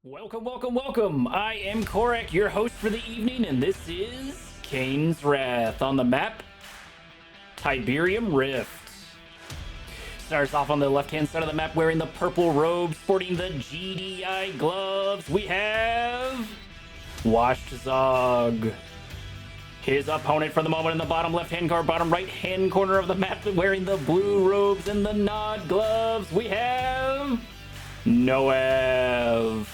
Welcome, welcome, welcome. I am Korek, your host for the evening, and this is Kane's Wrath on the map, Tiberium Rift. Starts off on the left-hand side of the map wearing the purple robe, sporting the GDI gloves. We have WashedZoggy. His opponent for the moment in the bottom left-hand corner, bottom right-hand corner of the map wearing the blue robes and the nod gloves. We have Noev.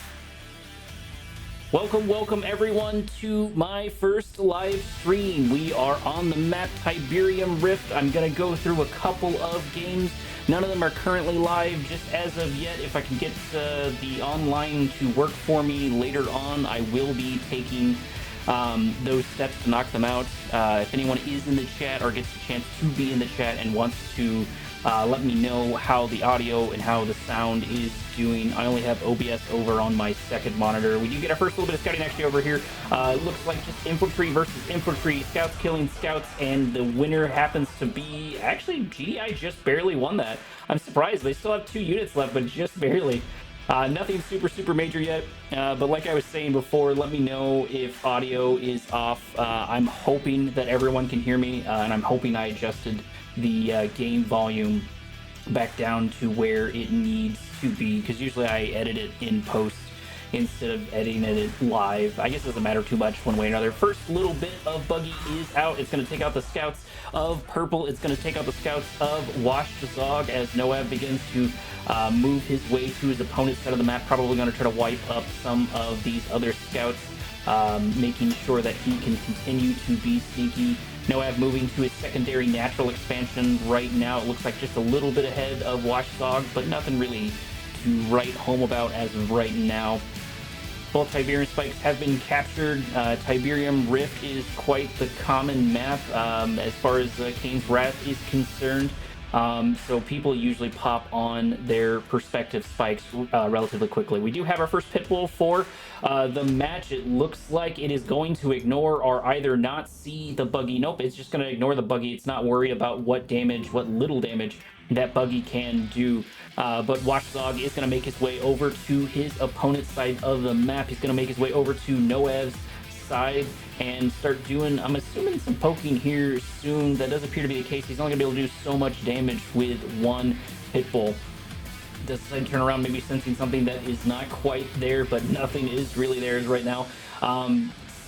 Welcome everyone to my first live stream. We are on the map Tiberium Rift. I'm gonna go through a couple of games. None of them are currently live just as of yet. If I can get the online to work for me later on, I will be taking those steps to knock them out. If anyone is in the chat or gets a chance to be in the chat and wants to let me know how the audio and how the sound is doing. I only have OBS over on my second monitor. We do get our first little bit of scouting actually over here. It looks like just infantry versus infantry, scouts killing scouts, and the winner happens to be, actually GDI just barely won that. I'm surprised. They still have 2 units left, but just barely. Nothing super major yet, but like I was saying before, let me know if audio is off. I'm hoping that everyone can hear me, and I'm hoping I adjusted the game volume back down to where it needs to be, because usually I edit it in post instead of editing it live. I guess it doesn't matter too much one way or another. First little bit of buggy is out. It's going to take out the scouts of purple. It's going to take out the scouts of WashedZoggy as Noev begins to move his way to his opponent's side of the map. Probably going to try to wipe up some of these other scouts, making sure that he can continue to be sneaky. Noev moving to his secondary natural expansion right now. It looks like just a little bit ahead of WashedZoggy, but nothing really to write home about as of right now. Both Tiberium spikes have been captured. Tiberium Rift is quite the common map as far as Kane's Wrath is concerned. So people usually pop on their perspective spikes relatively quickly. We do have our first pit bull for the match. It looks like it is going to ignore or either not see the buggy. Nope, it's just going to ignore the buggy. It's not worried about what little damage that buggy can do. But WashedZoggy is going to make his way over to his opponent's side of the map. He's going to make his way over to Noev's side and start doing, I'm assuming, some poking here soon. That does appear to be the case. He's only going to be able to do so much damage with one pit bull. Does decide to turn around, maybe sensing something that is not quite there, but nothing is really there right now.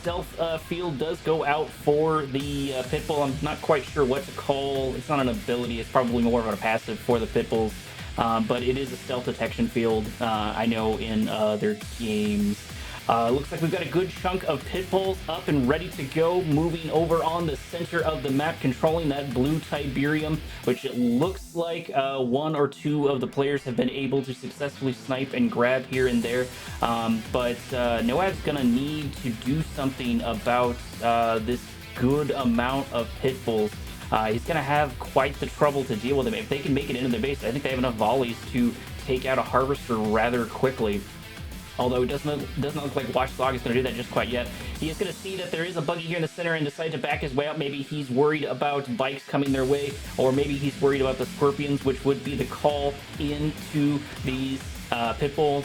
Stealth field does go out for the pit bull. I'm not quite sure what to call. It's not an ability. It's probably more of a passive for the pit bulls, but it is a stealth detection field. I know in other games. Looks like we've got a good chunk of pit bulls up and ready to go, moving over on the center of the map, controlling that blue Tiberium, which it looks like 1 or 2 of the players have been able to successfully snipe and grab here and there. But Noev's gonna need to do something about this good amount of pit bulls. He's gonna have quite the trouble to deal with them. If they can make it into their base, I think they have enough volleys to take out a harvester rather quickly. Although it doesn't look like WashedZoggy is going to do that just quite yet. He is going to see that there is a buggy here in the center and decide to back his way up. Maybe he's worried about bikes coming their way, or maybe he's worried about the scorpions, which would be the call into these pit bulls.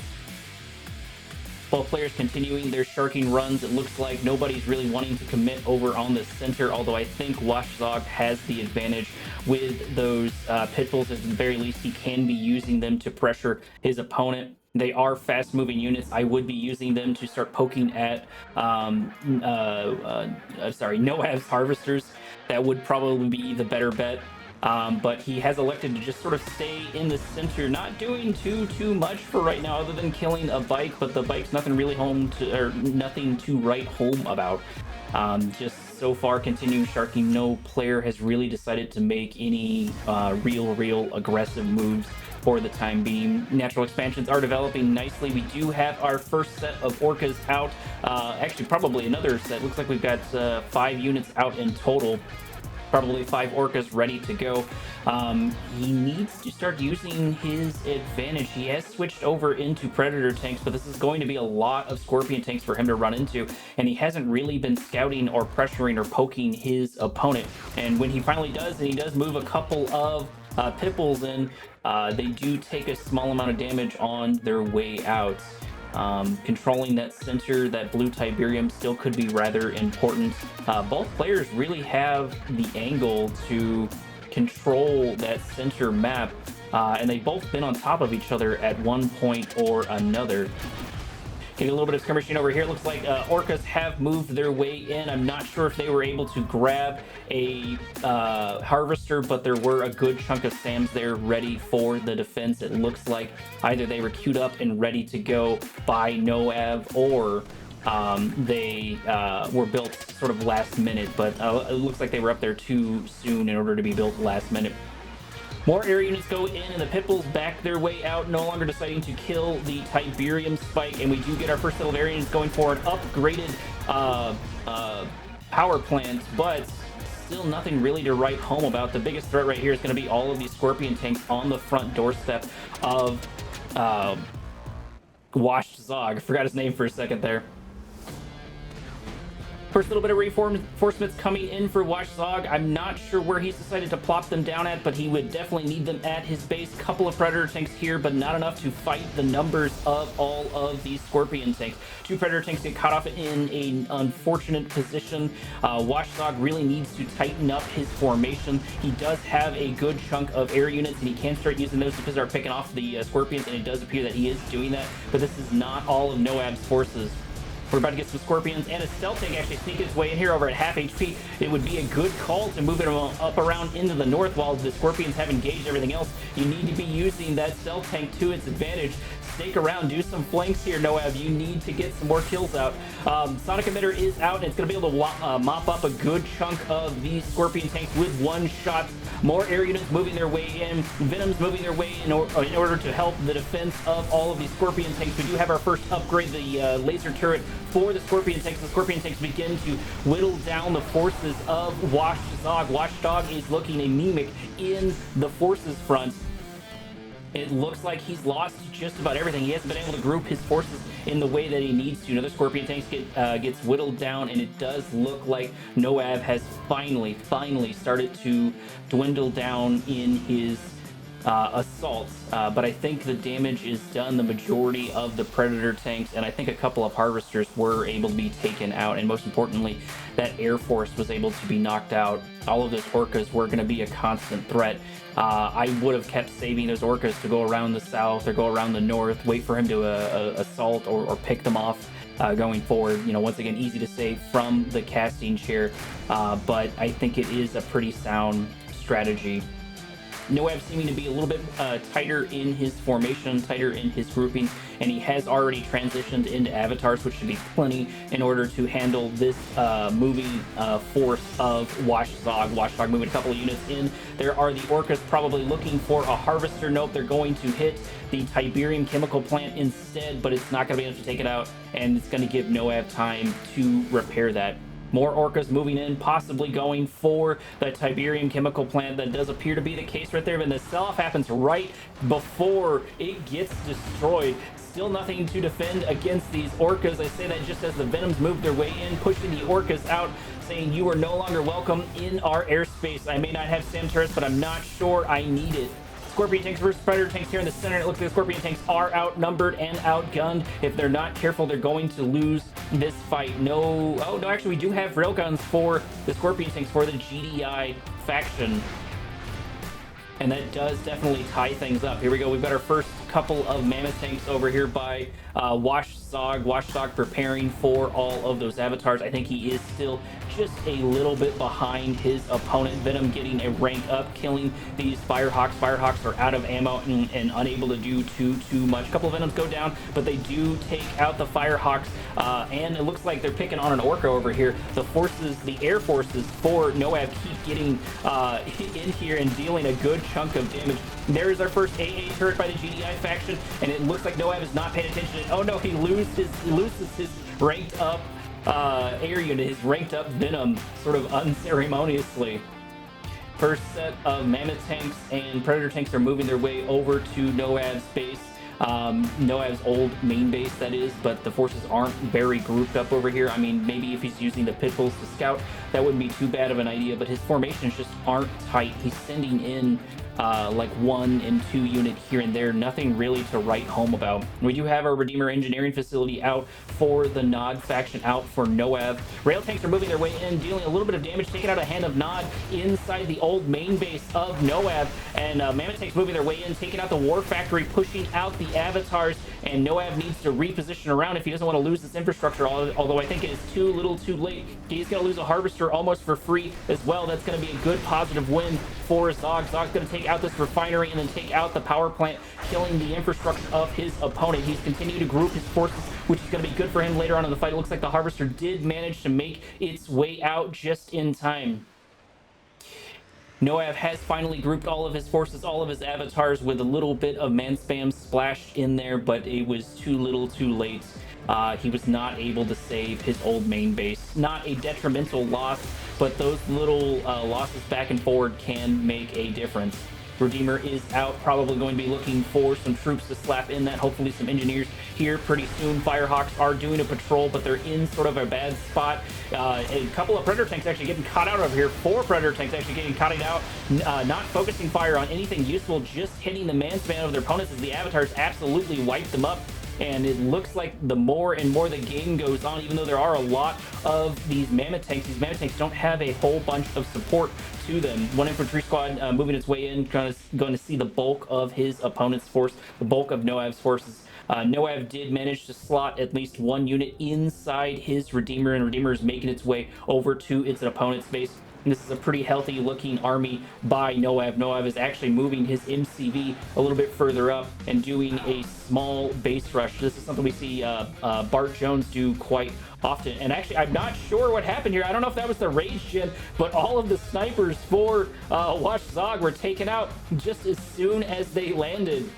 Both players continuing their sharking runs. It looks like nobody's really wanting to commit over on the center, although I think WashedZoggy has the advantage with those pit bulls. At the very least, he can be using them to pressure his opponent. They are fast-moving units. I would be using them to start poking at Noev's harvesters. That would probably be the better bet. But he has elected to just sort of stay in the center, not doing too much for right now, other than killing a bike. But the bike's nothing to write home about. Just so far, continuing sharking. No player has really decided to make any real aggressive moves for the time being. Natural expansions are developing nicely. We do have our first set of orcas out. Actually, probably another set. Looks like we've got 5 units out in total. Probably 5 orcas ready to go. He needs to start using his advantage. He has switched over into predator tanks, but this is going to be a lot of scorpion tanks for him to run into, and he hasn't really been scouting or pressuring or poking his opponent. And when he finally does, and he does move a couple of pit bulls in, they do take a small amount of damage on their way out. Controlling that center, that blue Tiberium, still could be rather important. Both players really have the angle to control that center map, and they've both been on top of each other at one point or another. Getting a little bit of skirmishing over here. It looks like Orcas have moved their way in. I'm not sure if they were able to grab a Harvester, but there were a good chunk of SAMs there ready for the defense. It looks like either they were queued up and ready to go by Noav, or they were built sort of last minute, but it looks like they were up there too soon in order to be built last minute. More air units go in, and the Pitbulls back their way out, no longer deciding to kill the Tiberium spike, and we do get our first set of air units going for an upgraded power plant, but still nothing really to write home about. The biggest threat right here is going to be all of these Scorpion tanks on the front doorstep of WashedZoggy. I forgot his name for a second there. First little bit of reinforcements coming in for WashedZoggy. I'm not sure where he's decided to plop them down at, but he would definitely need them at his base. Couple of Predator tanks here, but not enough to fight the numbers of all of these Scorpion tanks. Two Predator tanks get caught off in an unfortunate position. WashedZoggy really needs to tighten up his formation. He does have a good chunk of air units, and he can start using those to start picking off the Scorpions, and it does appear that he is doing that, but this is not all of Noab's forces. We're about to get some Scorpions and a Stealth tank actually sneak its way in here over at half HP. It would be a good call to move it up around into the north while the Scorpions have engaged everything else. You need to be using that Stealth tank to its advantage. Stake around, do some flanks here, Noav. You need to get some more kills out. Sonic Emitter is out, and it's going to be able to mop up a good chunk of these Scorpion tanks with one shot. More air units moving their way in. Venoms moving their way in order to help the defense of all of these Scorpion tanks. We do have our first upgrade, the laser turret for the Scorpion tanks. The Scorpion tanks begin to whittle down the forces of WashedZoggy. WashedZoggy is looking anemic in the forces front. It looks like he's lost just about everything. He hasn't been able to group his forces in the way that he needs to. Another Scorpion tank gets whittled down, and it does look like Noav has finally started to dwindle down in his assaults, but I think the damage is done. The majority of the Predator tanks, and I think a couple of Harvesters were able to be taken out, and most importantly, that Air Force was able to be knocked out. All of those Orcas were going to be a constant threat. I would have kept saving those Orcas to go around the south or go around the north, wait for him to assault or pick them off going forward. You know, once again, easy to say from the casting chair, but I think it is a pretty sound strategy. Noav seeming to be a little bit tighter in his formation, tighter in his grouping, and he has already transitioned into avatars, which should be plenty in order to handle this moving force of WashedZoggy. WashedZoggy moving a couple of units in. There are the Orcas probably looking for a Harvester. Nope, they're going to hit the Tiberium chemical plant instead, but it's not going to be able to take it out, and it's going to give Noav time to repair that. More Orcas moving in, possibly going for the Tiberium chemical plant. That does appear to be the case right there, but the sell-off happens right before it gets destroyed. Still nothing to defend against these Orcas. I say that just as the Venoms move their way in, pushing the Orcas out, saying you are no longer welcome in our airspace. I may not have SAM turrets, but I'm not sure I need it. Scorpion tanks versus Predator tanks here in the center. It looks like the Scorpion tanks are outnumbered and outgunned. If they're not careful, they're going to lose this fight. Oh no, actually we do have railguns for the Scorpion tanks for the GDI faction, and that does definitely tie things up. Here we go. We've got our first couple of mammoth tanks over here by WashedZoggy. WashedZoggy preparing for all of those avatars. I think he is still just a little bit behind his opponent. Venom getting a rank up, killing these Firehawks. Firehawks are out of ammo and unable to do too much. A couple of Venoms go down, but they do take out the Firehawks, and it looks like they're picking on an Orca over here. The forces, the air forces for Noav keep getting in here and dealing a good chunk of damage. There is our first AA turret by the GDI faction, and it looks like Noav is not paying attention. Oh no, he loses his ranked up air unit, his ranked up Venom, sort of unceremoniously. First set of mammoth tanks and Predator tanks are moving their way over to Noav's base. Noav's old main base, that is, but the forces aren't very grouped up over here. I mean, maybe if he's using the Pitbulls to scout, that wouldn't be too bad of an idea, but his formations just aren't tight. He's sending in like 1 and 2 unit here and there. Nothing really to write home about. We do have our Redeemer engineering facility out for the Nod faction, out for Noav. Rail tanks are moving their way in, dealing a little bit of damage, taking out a hand of Nod inside the old main base of Noav. And Mammoth tanks moving their way in, taking out the War Factory, pushing out the avatars. And Noav needs to reposition around if he doesn't want to lose this infrastructure, although I think it is too little too late. He's going to lose a Harvester almost for free as well. That's going to be a good positive win for Zog. Zog's going to take out this refinery and then take out the power plant, killing the infrastructure of his opponent. He's continuing to group his forces, which is going to be good for him later on in the fight. It looks like the Harvester did manage to make its way out just in time. Noav has finally grouped all of his forces, all of his avatars, with a little bit of man spam splashed in there, but it was too little too late. He was not able to save his old main base. Not a detrimental loss, but those little losses back and forward can make a difference. Redeemer is out, probably going to be looking for some troops to slap in that, hopefully some engineers here pretty soon. Firehawks are doing a patrol, but they're in sort of a bad spot. A couple of Predator tanks actually getting caught out over here. 4 Predator tanks actually getting caught out, not focusing fire on anything useful, just hitting the man span of their opponents as the avatars absolutely wiped them up. And it looks like the more and more the game goes on, even though there are a lot of these mammoth tanks don't have a whole bunch of support to them. One infantry squad moving its way in, going to see the bulk of his opponent's force, the bulk of Noav's forces. Noav did manage to slot at least 1 unit inside his Redeemer, and Redeemer is making its way over to its opponent's base. And this is a pretty healthy looking army by Noav. Noav is actually moving his MCV a little bit further up and doing a small base rush. This is something we see Bart Jones do quite often. And actually, I'm not sure what happened here. I don't know if that was the rage gen, but all of the snipers for WashedZoggy were taken out just as soon as they landed.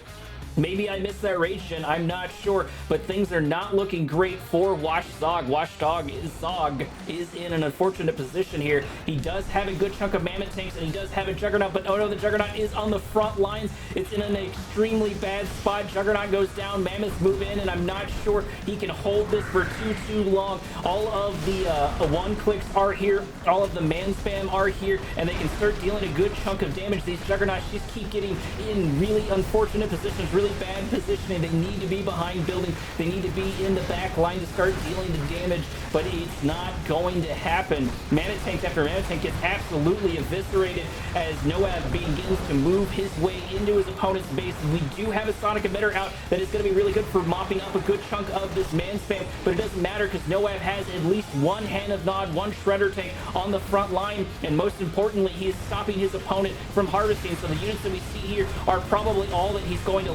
Maybe I missed that rage gen, I'm not sure, but things are not looking great for WashedZoggy. WashedZoggy is in an unfortunate position here. He does have a good chunk of mammoth tanks, and he does have a Juggernaut, but oh no, the Juggernaut is on the front lines. It's in an extremely bad spot. Juggernaut goes down, mammoths move in, and I'm not sure he can hold this for too long. All of the one-clicks are here, all of the man spam are here, and they can start dealing a good chunk of damage. These Juggernauts just keep getting in really unfortunate positions, really bad positioning. They need to be behind buildings. They need to be in the back line to start dealing the damage, but it's not going to happen. Mammoth tank after mammoth tank gets absolutely eviscerated as Noav begins to move his way into his opponent's base. We do have a sonic emitter out that is going to be really good for mopping up a good chunk of this man spam, but it doesn't matter because Noav has at least 1 hand of Nod, 1 shredder tank on the front line, and most importantly, he is stopping his opponent from harvesting. So the units that we see here are probably all that he's going to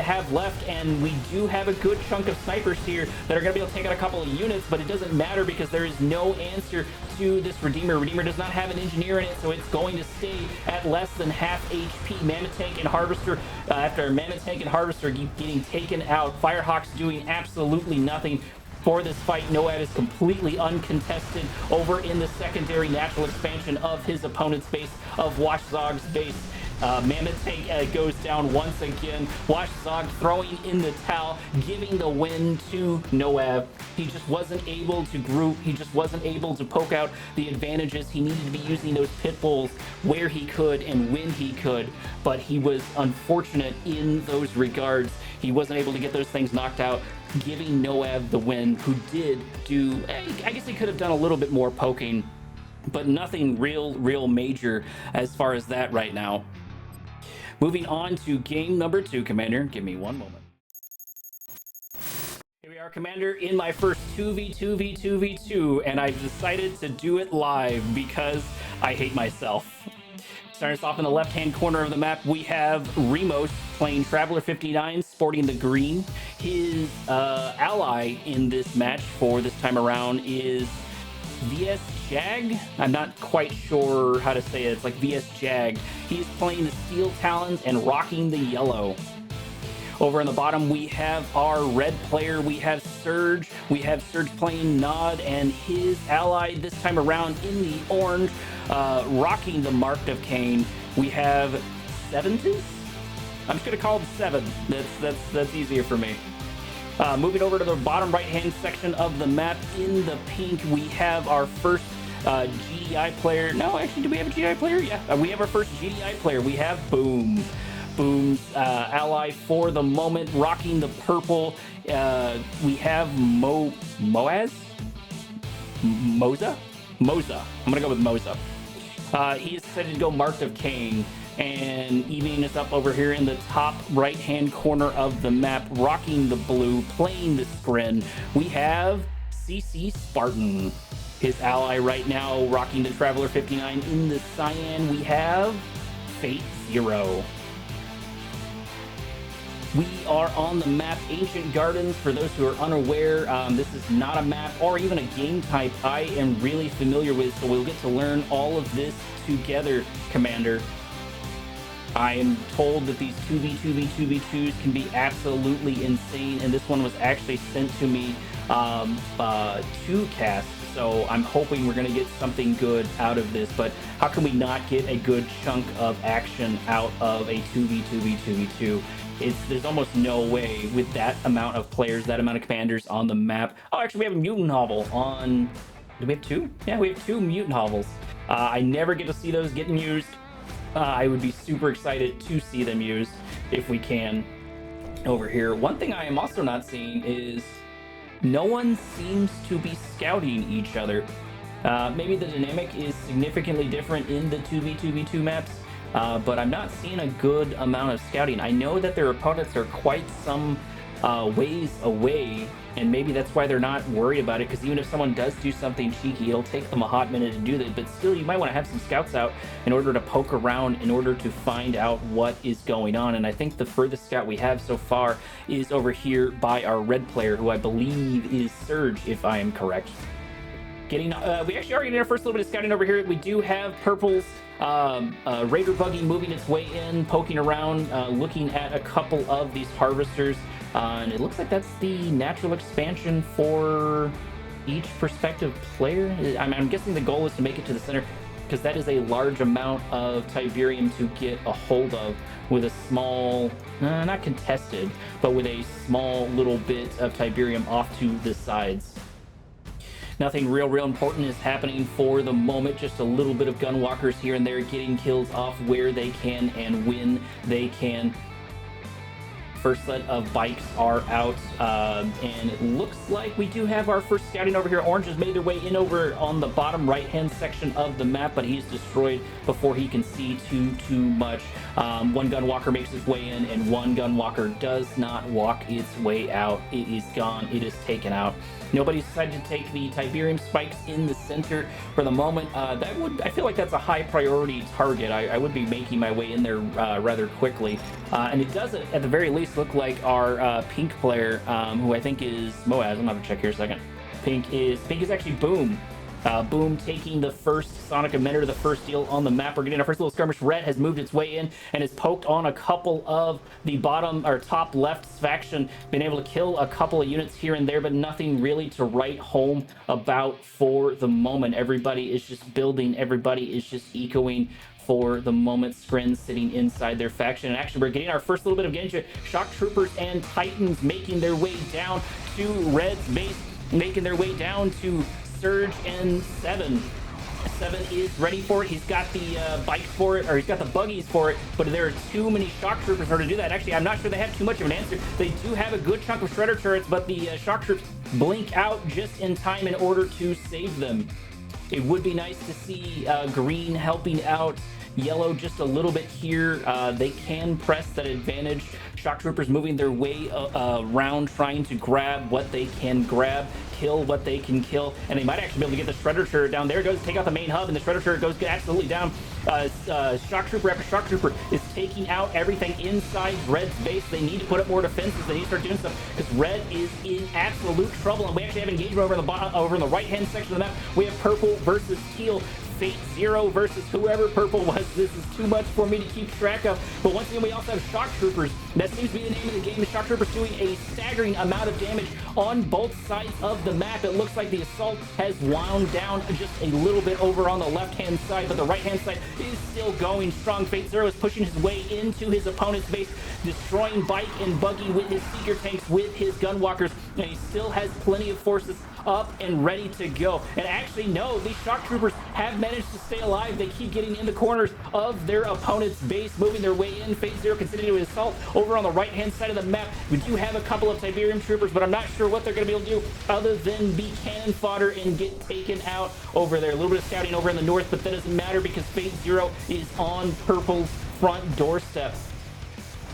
have left, and we do have a good chunk of snipers here that are going to be able to take out a couple of units, but it doesn't matter because there is no answer to this Redeemer. Redeemer does not have an engineer in it, so it's going to stay at less than half HP. Mammoth tank and Harvester, after Mammoth tank and Harvester getting taken out, Firehawks doing absolutely nothing for this fight. Noav is completely uncontested over in the secondary natural expansion of his opponent's base, of WashedZoggy's base. Mammoth tank goes down once again. WashedZoggy throwing in the towel, giving the win to Noav. He just wasn't able to group. He just wasn't able to poke out the advantages. He needed to be using those pit bulls where he could and when he could, but he was unfortunate in those regards. He wasn't able to get those things knocked out, giving Noav the win, who did do, I guess he could have done a little bit more poking, but nothing real major as far as that right now. Moving on to game number 2, Commander. Give me one moment. Here we are, Commander, in my first 2v2v2v2, and I've decided to do it live because I hate myself. Starting us off in the left-hand corner of the map, we have Ririmo playing Traveler 59, sporting the green. His ally in this match for this time around is Vsjargd. I'm not quite sure how to say it. It's like Vsjargd. He's playing the Steel Talons and rocking the yellow. Over on the bottom, we have our red player. We have Serge. We have Serge playing Nod and his ally this time around in the orange, rocking the Mark of Kane. We have Sevenites. I'm just gonna call them 7. That's easier for me. Moving over to the bottom right-hand section of the map, in the pink, we have our first GDI player. No, actually, do we have a GDI player? Yeah, we have our first GDI player. We have Boom. Boom's ally for the moment, rocking the purple. We have Mozah? Mozah? I'm gonna go with Mozah. He is decided to go Marked of Kane, and evening us up over here in the top right-hand corner of the map, rocking the blue, playing the Scrin. We have CCSparta, his ally right now, rocking the Traveler 59 in the cyan. We have FateZero. We are on the map Ancient Gardens. For those who are unaware, this is not a map or even a game type I am really familiar with, so we'll get to learn all of this together, Commander. I am told that these 2v2v2v2s can be absolutely insane, and this one was actually sent to me to cast, so I'm hoping we're going to get something good out of this. But how can we not get a good chunk of action out of a 2v2v2v2? There's almost no way with that amount of players, that amount of commanders on the map. Oh, actually, we have a mutant hovel on... Do we have two? Yeah, we have two mutant hovels. I never get to see those getting used. I would be super excited to see them used if we can over here. One thing I am also not seeing is no one seems to be scouting each other. Maybe the dynamic is significantly different in the 2v2v2 maps, but I'm not seeing a good amount of scouting. I know that their opponents are quite some ways away, and maybe that's why they're not worried about it, because even if someone does do something cheeky, it'll take them a hot minute to do that. But still, you might want to have some scouts out in order to poke around, in order to find out what is going on. And I think the furthest scout we have so far is over here by our red player, who I believe is Sergem, if I am correct. We actually already did our first little bit of scouting over here. We do have Purple's Raider Buggy moving its way in, poking around, looking at a couple of these harvesters. And it looks like that's the natural expansion for each prospective player. I'm guessing the goal is to make it to the center, because that is a large amount of Tiberium to get a hold of with a small, not contested, but with a small little bit of Tiberium off to the sides. Nothing real important is happening for the moment. Just a little bit of gunwalkers here and there getting kills off where they can and when they can. First set of bikes are out, and it looks like we do have our first scouting over here. Orange has made their way in over on the bottom right-hand section of the map, but he's destroyed before he can see too much. One gunwalker makes his way in, and one gunwalker does not walk its way out. It is gone. It is taken out. Nobody's decided to take the Tiberium spikes in the center for the moment. I feel like that's a high priority target. I would be making my way in there rather quickly. And it does, at the very least, look like our pink player, who I think is Mozah. I'm gonna have to check here a second. Pink is actually Boom. Boom taking the first Sonic Emitter, the first deal on the map. We're getting our first little skirmish. Red has moved its way in and has poked on a couple of the bottom or top left faction, been able to kill a couple of units here and there, but nothing really to write home about for the moment. Everybody is just building, everybody is just ecoing for the moment. Scrin sitting inside their faction. And actually, we're getting our first little bit of Genja. Shock Troopers and Titans making their way down to Red's base, making their way down to Surge and Seven is ready for it. He's got the bikes for it, or he's got the buggies for it, but there are too many shock troopers in order to do that. Actually, I'm not sure they have too much of an answer. They do have a good chunk of shredder turrets, but the shock troops blink out just in time in order to save them. It would be nice to see green helping out yellow just a little bit here. They can press that advantage. Shock troopers moving their way around, trying to grab what they can grab, kill what they can kill, and they might actually be able to get the shredder turret down. There it goes, take out the main hub, and the shredder turret goes absolutely down. Shock trooper after shock trooper is taking out everything inside Red's base. They need to put up more defenses. They need to start doing stuff, because Red is in absolute trouble. And we actually have engagement over in the bottom, over in the right-hand section of the map. We have purple versus teal. FateZero versus whoever purple was. This is too much for me to keep track of. But once again, we also have shock troopers. That seems to be the name of the game. The shock troopers doing a staggering amount of damage on both sides of the map. It looks like the assault has wound down just a little bit over on the left-hand side, but the right-hand side is still going strong. FateZero is pushing his way into his opponent's base, destroying bike and buggy with his seeker tanks, with his gunwalkers, and he still has plenty of forces up and ready to go. And actually, no, these shock troopers have managed to stay alive. They keep getting in the corners of their opponent's base, moving their way in. FateZero continuing to assault over on the right-hand side of the map. We do have a couple of Tiberium troopers, but I'm not sure what they're going to be able to do other than be cannon fodder and get taken out over there. A little bit of scouting over in the north, but that doesn't matter because FateZero is on Purple's front doorstep,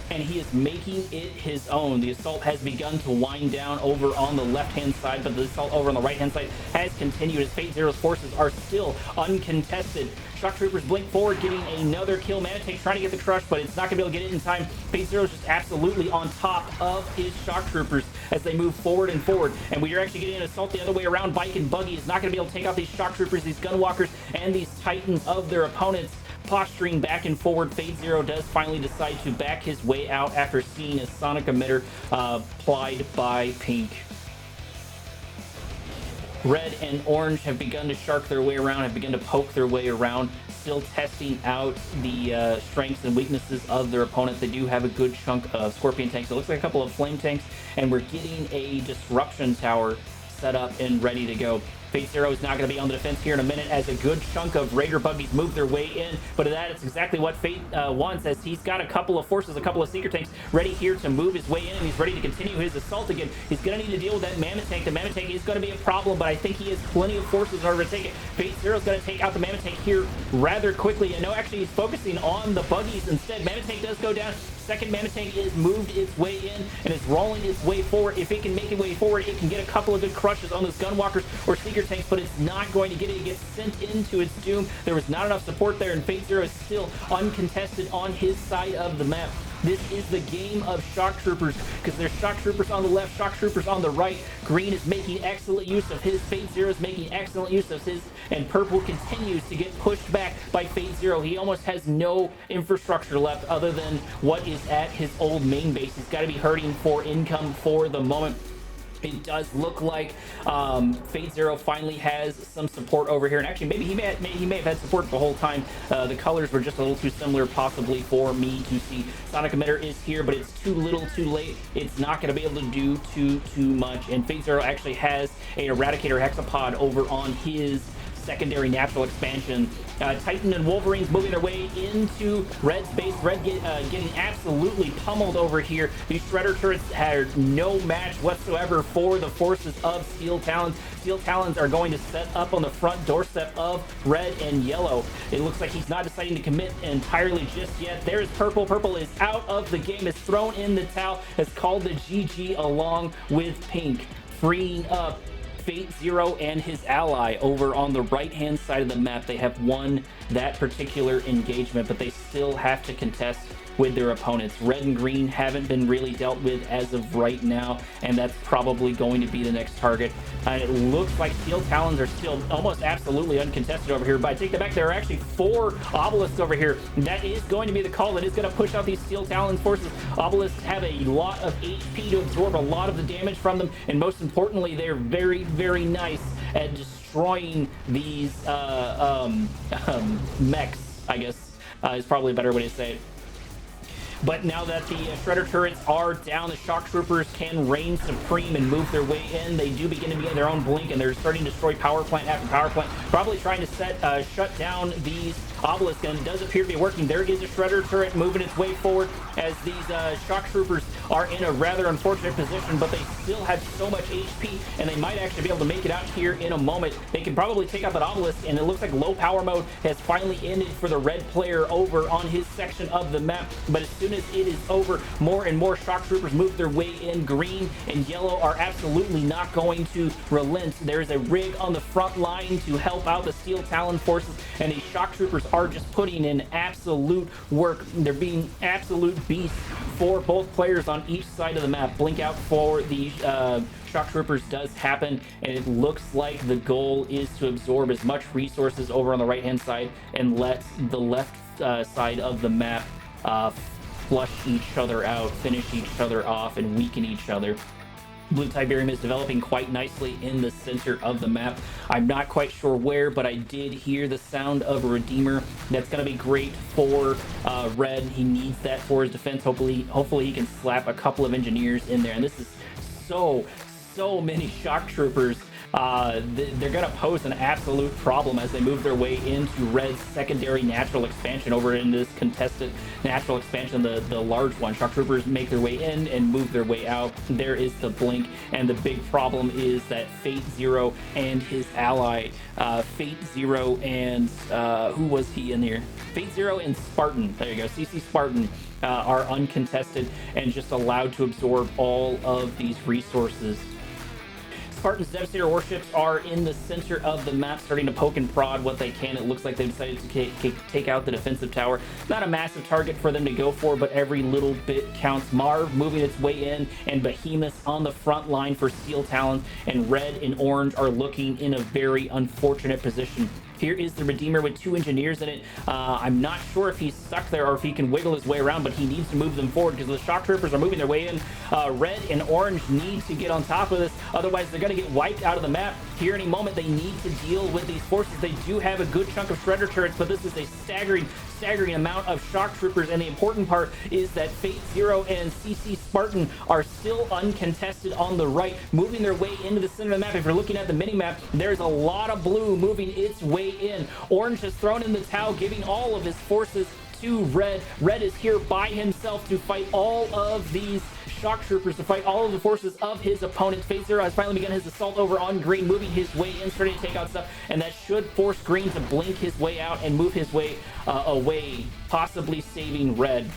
and he is making it his own. The assault has begun to wind down over on the left-hand side, but the assault over on the right-hand side has continued as FateZero's forces are still uncontested. Shock troopers blink forward, getting another kill. Manatake trying to get the crush, but it's not going to be able to get it in time. FateZero's just absolutely on top of his shock troopers as they move forward and forward. And we are actually getting an assault the other way around. Bike and Buggy is not going to be able to take out these shock troopers, these gunwalkers, and these titans of their opponents. Posturing back and forward, FateZero does finally decide to back his way out after seeing a sonic emitter applied by Pink. Red and Orange have begun to shark their way around, have begun to poke their way around, still testing out the strengths and weaknesses of their opponent. They do have a good chunk of Scorpion tanks. It looks like a couple of Flame tanks, and we're getting a Disruption Tower set up and ready to go. FateZero is not going to be on the defense here in a minute as a good chunk of Raider buggies move their way in, but that is exactly what Fate wants, as he's got a couple of forces, a couple of Seeker tanks ready here to move his way in, and he's ready to continue his assault again. He's going to need to deal with that Mammoth tank. The Mammoth tank is going to be a problem, but I think he has plenty of forces in order to take it. FateZero is going to take out the Mammoth tank here rather quickly, and no, actually he's focusing on the buggies instead. Mammoth tank does go down. Second Mammoth tank is moved its way in and is rolling its way forward. If it can make its way forward, it can get a couple of good crushes on those Gunwalkers or Seeker tanks, but it's not going to get it. It gets sent into its doom. There was not enough support there, and FateZero is still uncontested on his side of the map. This is the game of shock troopers because there's shock troopers on the left, shock troopers on the right. Green is making excellent use of his. FateZero is making excellent use of his, and Purple continues to get pushed back by FateZero. He almost has no infrastructure left other than what is at his old main base. He's got to be hurting for income for the moment. It does look like FateZero finally has some support over here, and actually maybe he may have had support the whole time. The colors were just a little too similar possibly for me to see. Sonic Emitter is here, but it's too little too late. It's not going to be able to do too much, and FateZero actually has a Eradicator Hexapod over on his secondary natural expansion. Titan and Wolverines moving their way into Red's base. Red getting absolutely pummeled over here. These Shredder turrets had no match whatsoever for the forces of Steel Talons. Steel Talons are going to set up on the front doorstep of Red and Yellow. It looks like he's not deciding to commit entirely just yet. There's Purple. Purple is out of the game, has thrown in the towel, has called the GG along with Pink, freeing up FateZero and his ally over on the right-hand side of the map. They have won that particular engagement, but they still have to contest with their opponents. Red and green haven't been really dealt with as of right now, and that's probably going to be the next target. It looks like Steel Talons are still almost absolutely uncontested over here, but I take that back. There are actually 4 obelisks over here. That is going to be the call that is going to push out these Steel Talons forces. Obelisks have a lot of HP to absorb a lot of the damage from them, and most importantly, they're very, very nice at destroying these mechs, I guess, is probably a better way to say it. But now that the Shredder turrets are down, the Shock Troopers can reign supreme and move their way in. They do begin to be in their own blink, and they're starting to destroy power plant after power plant, probably trying to shut down these obelisks, and it does appear to be working. There is a Shredder turret moving its way forward as these Shock Troopers are in a rather unfortunate position, but they still have so much HP, and they might actually be able to make it out here in a moment. They can probably take out that obelisk, and it looks like low power mode has finally ended for the red player over on his section of the map. But as soon as it is over, more and more Shock Troopers move their way in. Green and yellow are absolutely not going to relent. There's a rig on the front line to help out the Steel Talon forces, and these Shock Troopers are just putting in absolute work. They're being absolute beasts for both players on each side of the map. Blink out for the Shock Troopers does happen, and it looks like the goal is to absorb as much resources over on the right hand side and let the left side of the map flush each other out, finish each other off, and weaken each other. Blue Tiberium is developing quite nicely in the center of the map. I'm not quite sure where, but I did hear the sound of a Redeemer. That's going to be great for Red. He needs that for his defense. Hopefully he can slap a couple of engineers in there. And this is so many Shock Troopers they're going to pose an absolute problem as they move their way into Red's secondary natural expansion over in this contested natural expansion, the large one. Shock Troopers make their way in and move their way out. There is the blink, and the big problem is that FateZero and his ally, FateZero and who was he in here? FateZero and Spartan. There you go. CCSparta are uncontested and just allowed to absorb all of these resources. Spartan's Devastator warships are in the center of the map, starting to poke and prod what they can. It looks like they decided to take out the defensive tower. Not a massive target for them to go for, but every little bit counts. Marv moving its way in, and Behemoth on the front line for Steel Talons, and Red and Orange are looking in a very unfortunate position. Here is the Redeemer with 2 engineers in it. I'm not sure if he's stuck there or if he can wiggle his way around, but he needs to move them forward because the Shock Troopers are moving their way in. Red and Orange need to get on top of this, otherwise they're going to get wiped out of the map. Here any moment they need to deal with these forces. They do have a good chunk of Shredder turrets, but this is a staggering amount of Shock Troopers, and the important part is that FateZero and CCSparta are still uncontested on the right, moving their way into the center of the map. If you're looking at the mini-map, there's a lot of blue moving its way in. Orange has thrown in the towel, giving all of his forces to Red. Red is here by himself to fight all of these Shock Troopers, to fight all of the forces of his opponent. FateZero has finally begun his assault over on Green, moving his way in, starting to take out stuff, and that should force Green to blink his way out and move his way away, possibly saving Red.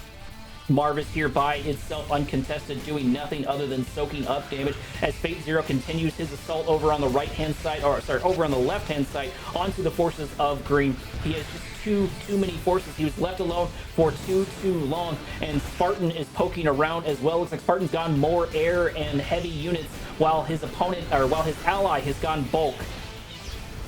Marv is here by itself, uncontested, doing nothing other than soaking up damage as FateZero continues his assault over on the right-hand side, or sorry, over on the left-hand side onto the forces of Green. He has just too many forces. He was left alone for too long, and Spartan is poking around as well. Looks like Spartan's gone more air and heavy units, while his opponent, or while his ally, has gone bulk.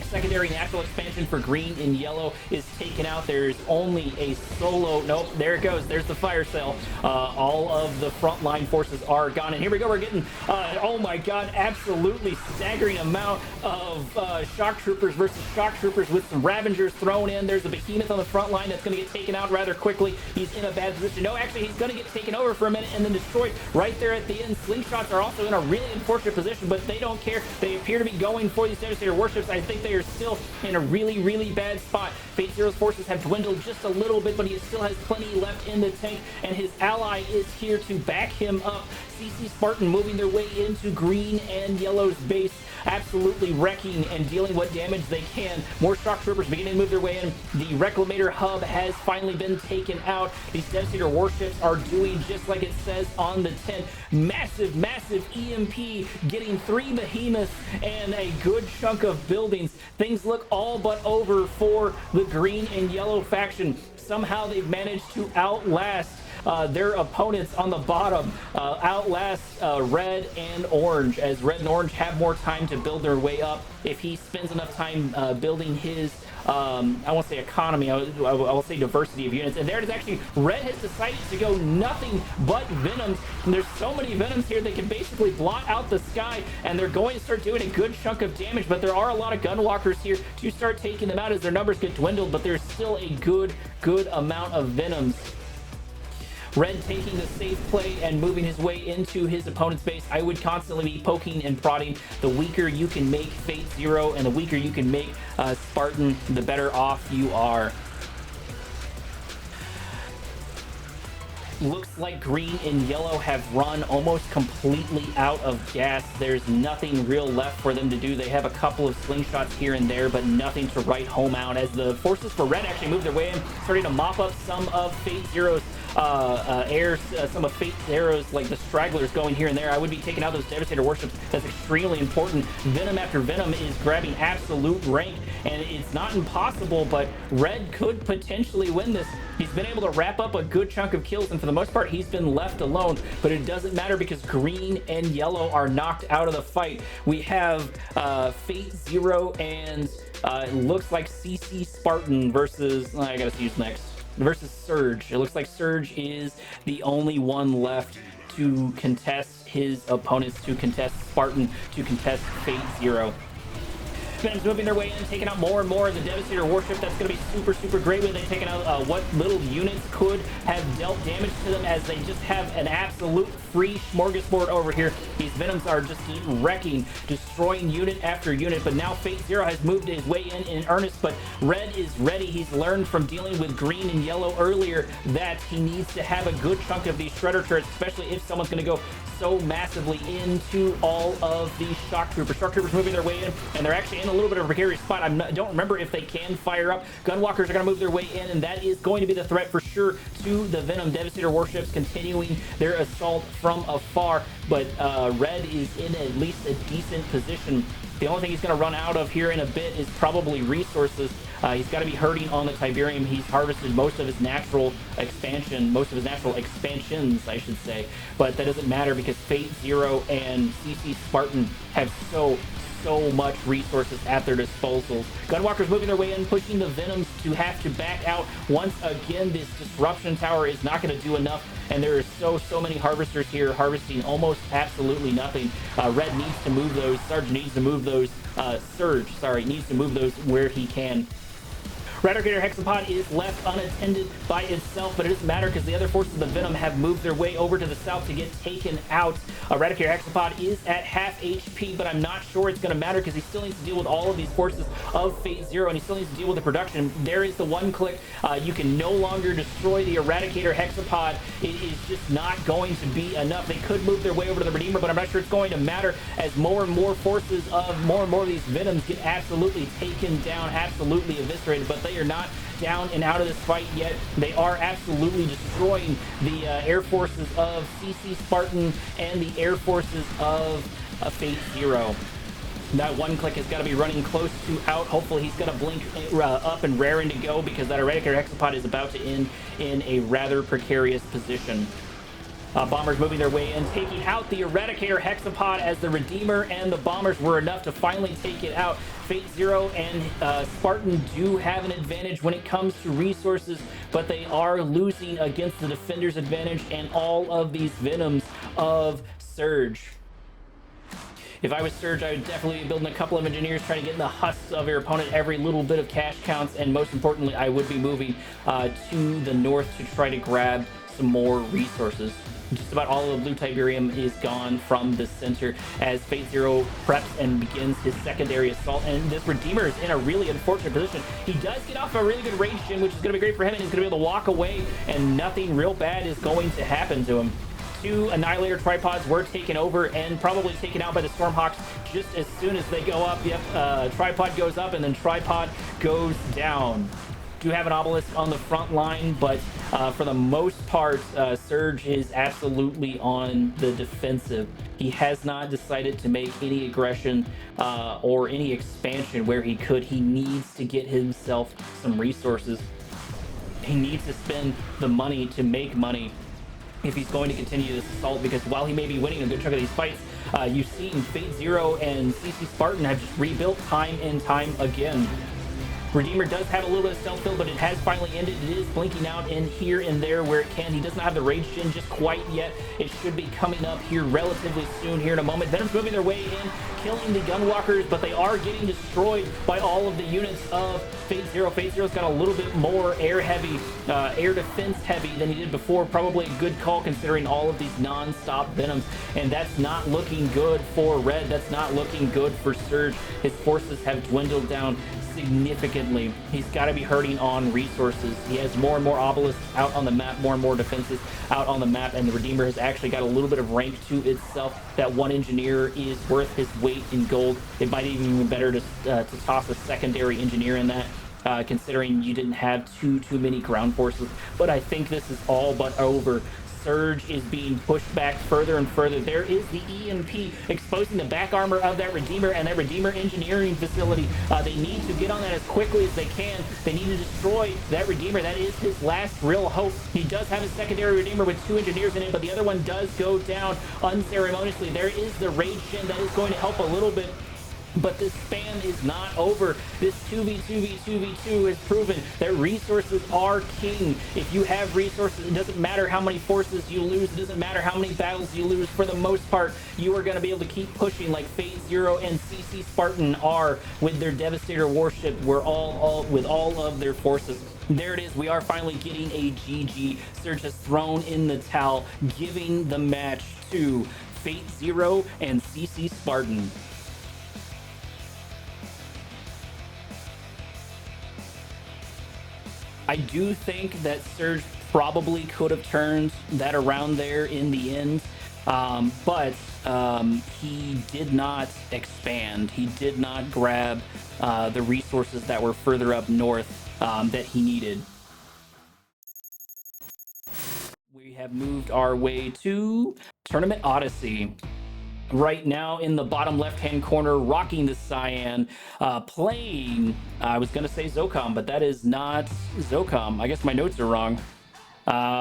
Secondary natural expansion for Green and Yellow is taken out. There's only a solo. Nope, there it goes. There's the fire cell. All of the frontline forces are gone. And here we go. We're getting, oh my god, absolutely staggering amount of Shock Troopers versus Shock Troopers with some Ravengers thrown in. There's a Behemoth on the front line that's going to get taken out rather quickly. He's in a bad position. No, actually, he's going to get taken over for a minute and then destroyed right there at the end. Slingshots are also in a really unfortunate position, but they don't care. They appear to be going for these Devastator warships. I think they are still in a really bad spot. FateZero's forces have dwindled just a little bit, but he still has plenty left in the tank, and his ally is here to back him up. CCSparta moving their way into Green and Yellow's base, absolutely wrecking and dealing what damage they can. More Shock Troopers beginning to move their way in. The Reclamator hub has finally been taken out. These Devastator warships are doing just like it says on the tin. Massive EMP, getting 3 behemoths and a good chunk of buildings. Things look all but over for the Green and Yellow faction. Somehow they've managed to outlast their opponents on the bottom, outlast Red and Orange, as Red and Orange have more time to build their way up. If he spends enough time building his, I won't say economy, I will say diversity of units. And there it is. Actually, Red has decided to go nothing but Venoms, and there's so many Venoms here they can basically blot out the sky, and they're going to start doing a good chunk of damage. But there are a lot of Gunwalkers here to start taking them out as their numbers get dwindled, but there's still a good amount of Venoms. Red taking the safe play and moving his way into his opponent's base. I would constantly be poking and prodding. The weaker you can make FateZero and the weaker you can make Spartan, the better off you are. Looks like Green and Yellow have run almost completely out of gas. There's nothing real left for them to do. They have a couple of slingshots here and there, but nothing to write home out, as the forces for Red actually move their way in, starting to mop up some of FateZero's some of FateZero's, like the stragglers going here and there. I would be taking out those Devastator warships. That's extremely important. Venom after Venom is grabbing absolute rank, and it's not impossible, but Red could potentially win this. He's been able to wrap up a good chunk of kills, and for the most part, he's been left alone, but it doesn't matter because Green and Yellow are knocked out of the fight. We have FateZero and it looks like CCSparta versus, I gotta see who's next, versus Surge. It looks like Surge is the only one left to contest his opponents, to contest Spartan, to contest FateZero. Venom's moving their way in, taking out more and more of the Devastator warship. That's going to be super, super great when they've taken out what little units could have dealt damage to them, as they just have an absolute free smorgasbord over here. These Venoms are just wrecking, destroying unit after unit, but now FateZero has moved his way in earnest, but Red is ready. He's learned from dealing with green and yellow earlier that he needs to have a good chunk of these Shredder turrets, especially if someone's going to go so massively into all of these Shock Troopers. Shock Troopers moving their way in, and they're actually in a little bit of a precarious spot. I don't remember if they can fire up. Gunwalkers are going to move their way in, and that is going to be the threat for sure to the Venom Devastator warships continuing their assault from afar, but Red is in at least a decent position. The only thing he's going to run out of here in a bit is probably resources. He's got to be hurting on the Tiberium. He's harvested most of his natural expansions, I should say. But that doesn't matter because FateZero and CCSparta have so much resources at their disposal. Gunwalkers moving their way in, pushing the Venoms to have to back out. Once again, this disruption tower is not going to do enough, and there are so many harvesters here harvesting almost absolutely nothing. Red needs to move those. Surge needs to move those. Needs to move those where he can. Eradicator Hexapod is left unattended by itself, but it doesn't matter because the other forces of the Venom have moved their way over to the south to get taken out. Eradicator Hexapod is at half HP, but I'm not sure it's going to matter because he still needs to deal with all of these forces of FateZero, and he still needs to deal with the production. There is the one click. You can no longer destroy the Eradicator Hexapod. It is just not going to be enough. They could move their way over to the Redeemer, but I'm not sure it's going to matter as more and more forces of more and more of these Venoms get absolutely taken down, absolutely eviscerated, but they are not down and out of this fight yet. They are absolutely destroying the air forces of CCSparta and the air forces of FateZero. That one click has got to be running close to out. Hopefully he's going to blink up and raring to go because that Eradicator Hexapod is about to end in a rather precarious position. Bombers moving their way in, taking out the Eradicator Hexapod as the Redeemer and the Bombers were enough to finally take it out. FateZero and Spartan do have an advantage when it comes to resources, but they are losing against the Defender's advantage and all of these Venoms of Surge. If I was Surge, I would definitely be building a couple of engineers, trying to get in the husks of your opponent. Every little bit of cash counts, and most importantly, I would be moving to the north to try to grab some more resources. Just about all of the blue Tiberium is gone from the center as FateZero preps and begins his secondary assault, and this Redeemer is in a really unfortunate position. He does get off a really good rage gen, which is going to be great for him, and he's going to be able to walk away, and nothing real bad is going to happen to him. Two Annihilator tripods were taken over and probably taken out by the Stormhawks just as soon as they go up. Yep, tripod goes up and then tripod goes down. Do have an obelisk on the front line, but for the most part, Surge is absolutely on the defensive. He has not decided to make any aggression or any expansion where he could. He needs to get himself some resources. He needs to spend the money to make money if he's going to continue this assault, because while he may be winning a good chunk of these fights, you've seen FateZero and CCSparta have just rebuilt time and time again. Redeemer does have a little bit of stealth build, but it has finally ended. It is blinking out in here and there where it can. He does not have the rage gen just quite yet. It should be coming up here relatively soon here in a moment. Venom's moving their way in, killing the Gunwalkers, but they are getting destroyed by all of the units of FateZero. FateZero's got a little bit more air heavy, air defense heavy than he did before. Probably a good call considering all of these non-stop Venoms, and that's not looking good for Red. That's not looking good for Surge. His forces have dwindled down significantly. He's got to be hurting on resources. He has more and more obelisks out on the map, more and more defenses out on the map, and the Redeemer has actually got a little bit of rank to itself. That one engineer is worth his weight in gold. It might even be better to toss a secondary engineer in that, considering you didn't have too many ground forces. But I think this is all but over. Surge is being pushed back further and further. There is the EMP exposing the back armor of that Redeemer and that Redeemer engineering facility. They need to get on that as quickly as they can. They need to destroy that Redeemer. That is his last real hope. He does have a secondary Redeemer with 2 engineers in it, but the other one does go down unceremoniously. There is the rage gen that is going to help a little bit. But this spam is not over. This 2v2v2v2 has proven that resources are king. If you have resources, it doesn't matter how many forces you lose. It doesn't matter how many battles you lose. For the most part, you are going to be able to keep pushing like FateZero and CCSparta are with their Devastator warship. We're all with all of their forces. There it is. We are finally getting a GG. Serge has thrown in the towel, giving the match to FateZero and CCSparta. I do think that Serge probably could have turned that around there in the end, but he did not expand. He did not grab the resources that were further up north that he needed. We have moved our way to Tournament Odyssey. Right now in the bottom left-hand corner, rocking the cyan, playing, I was going to say Zocom, but that is not Zocom. I guess my notes are wrong.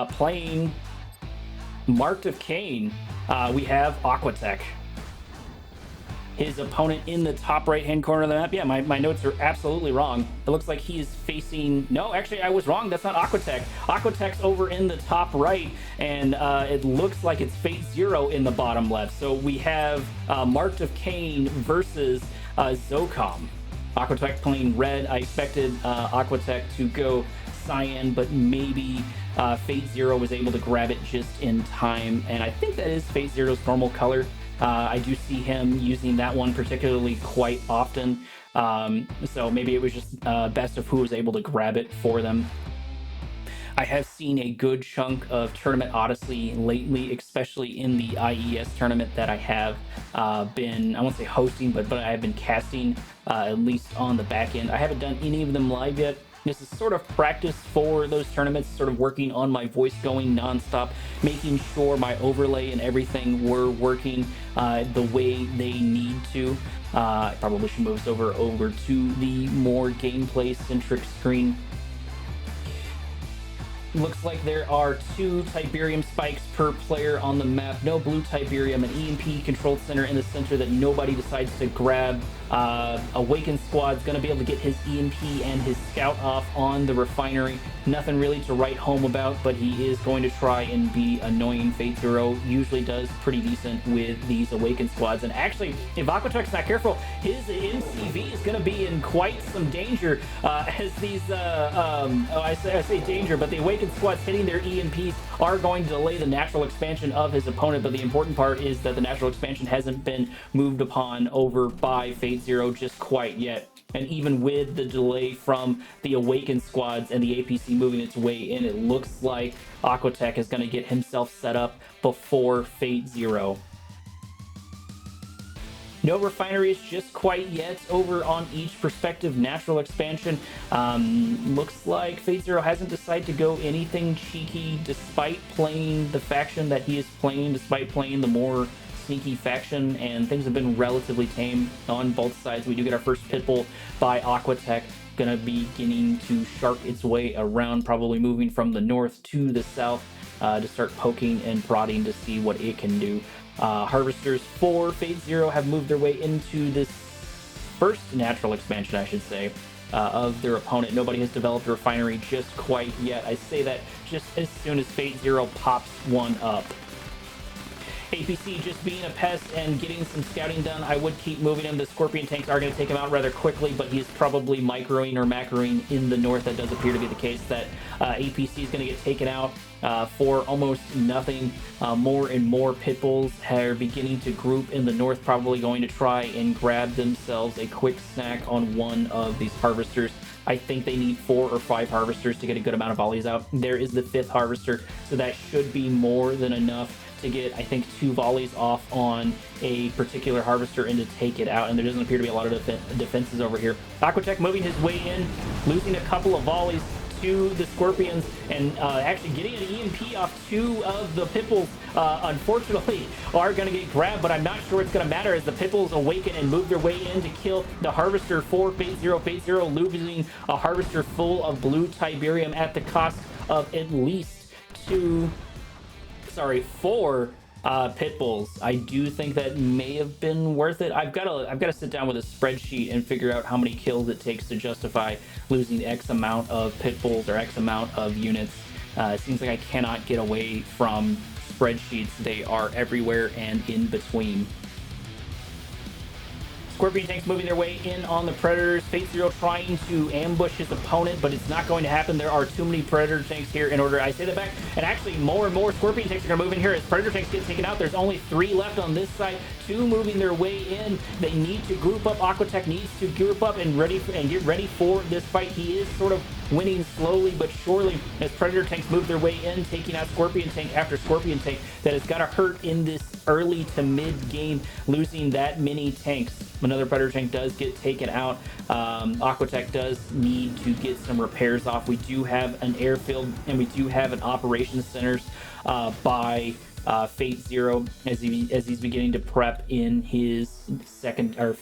Playing Marked of Kane, we have Aquatech. His opponent in the top right-hand corner of the map. Yeah, my notes are absolutely wrong. It looks like he is facing... No, actually, I was wrong. That's not Aquatech. Aquatech's over in the top right, and it looks like it's FateZero in the bottom left. So we have Marked of Kane versus Zocom. Aquatech playing red. I expected Aquatech to go cyan, but maybe FateZero was able to grab it just in time. And I think that is FateZero's normal color. I do see him using that one particularly quite often. So maybe it was just best of who was able to grab it for them. I have seen a good chunk of Tournament Odyssey lately, especially in the IES tournament that I have been, I won't say hosting, but I have been casting, at least on the back end. I haven't done any of them live yet. This is sort of practice for those tournaments, sort of working on my voice going nonstop, making sure my overlay and everything were working the way they need to. I probably should move this over to the more gameplay-centric screen. Looks like there are 2 Tiberium spikes per player on the map. No blue Tiberium, an EMP controlled center in the center that nobody decides to grab. Awakened Squad's going to be able to get his EMP and his scout off on the refinery. Nothing really to write home about, but he is going to try and be annoying. FateZero usually does pretty decent with these Awakened Squads. And actually, if Aquatech's not careful, his MCV is going to be in quite some danger as these, I say danger, but the Awakened Squads hitting their EMPs are going to delay the natural expansion of his opponent. But the important part is that the natural expansion hasn't been moved upon over by FateZero just quite yet. And even with the delay from the Awakened Squads and the APC moving its way in, it looks like Aquatech is going to get himself set up before FateZero. No refineries just quite yet over on each perspective natural expansion. Looks like FateZero hasn't decided to go anything cheeky despite playing the faction that he is playing, despite playing the more sneaky faction, and things have been relatively tame on both sides. We do get our first Pitbull by Aquatech, gonna be beginning to shark its way around, probably moving from the north to the south to start poking and prodding to see what it can do. Harvesters for FateZero have moved their way into this first natural expansion, I should say, of their opponent. Nobody has developed a refinery just quite yet. I say that just as soon as FateZero pops one up. APC just being a pest and getting some scouting done. I would keep moving him. The Scorpion tanks are going to take him out rather quickly, but he's probably microing or macroing in the north. That does appear to be the case, that APC is going to get taken out for almost nothing. More and more Pitbulls are beginning to group in the north, probably going to try and grab themselves a quick snack on one of these Harvesters. I think they need 4 or 5 Harvesters to get a good amount of volleys out. There is the 5th Harvester, so that should be more than enough to get, I think, 2 volleys off on a particular Harvester and to take it out. And there doesn't appear to be a lot of defenses over here. Aquatech moving his way in, losing a couple of volleys to the Scorpions, and actually getting an EMP off 2 of the Pitbulls. Unfortunately, are going to get grabbed, but I'm not sure it's going to matter as the Pitbulls awaken and move their way in to kill the Harvester for FateZero. FateZero losing a Harvester full of blue Tiberium at the cost of at least 4 Pit bulls. I do think that may have been worth it. I've got to sit down with a spreadsheet and figure out how many kills it takes to justify losing X amount of pit bulls or X amount of units. It seems like I cannot get away from spreadsheets. They are everywhere and in between. Scorpion tanks moving their way in on the Predators. FateZero trying to ambush his opponent, but it's not going to happen. There are too many Predator tanks here in order. I say that back, and actually more and more Scorpion tanks are going to move in here as Predator tanks get taken out. There's only 3 left on this side. 2 moving their way in. They need to group up. Aquatech needs to group up and get ready for this fight. He is sort of winning slowly but surely as Predator tanks move their way in, taking out Scorpion tank after Scorpion tank. That has got to hurt in this early to mid game, losing that many tanks. Another Predator tank does get taken out. Aquatech does need to get some repairs off. We do have an airfield and we do have an operations centers by FateZero as he's beginning to prep in his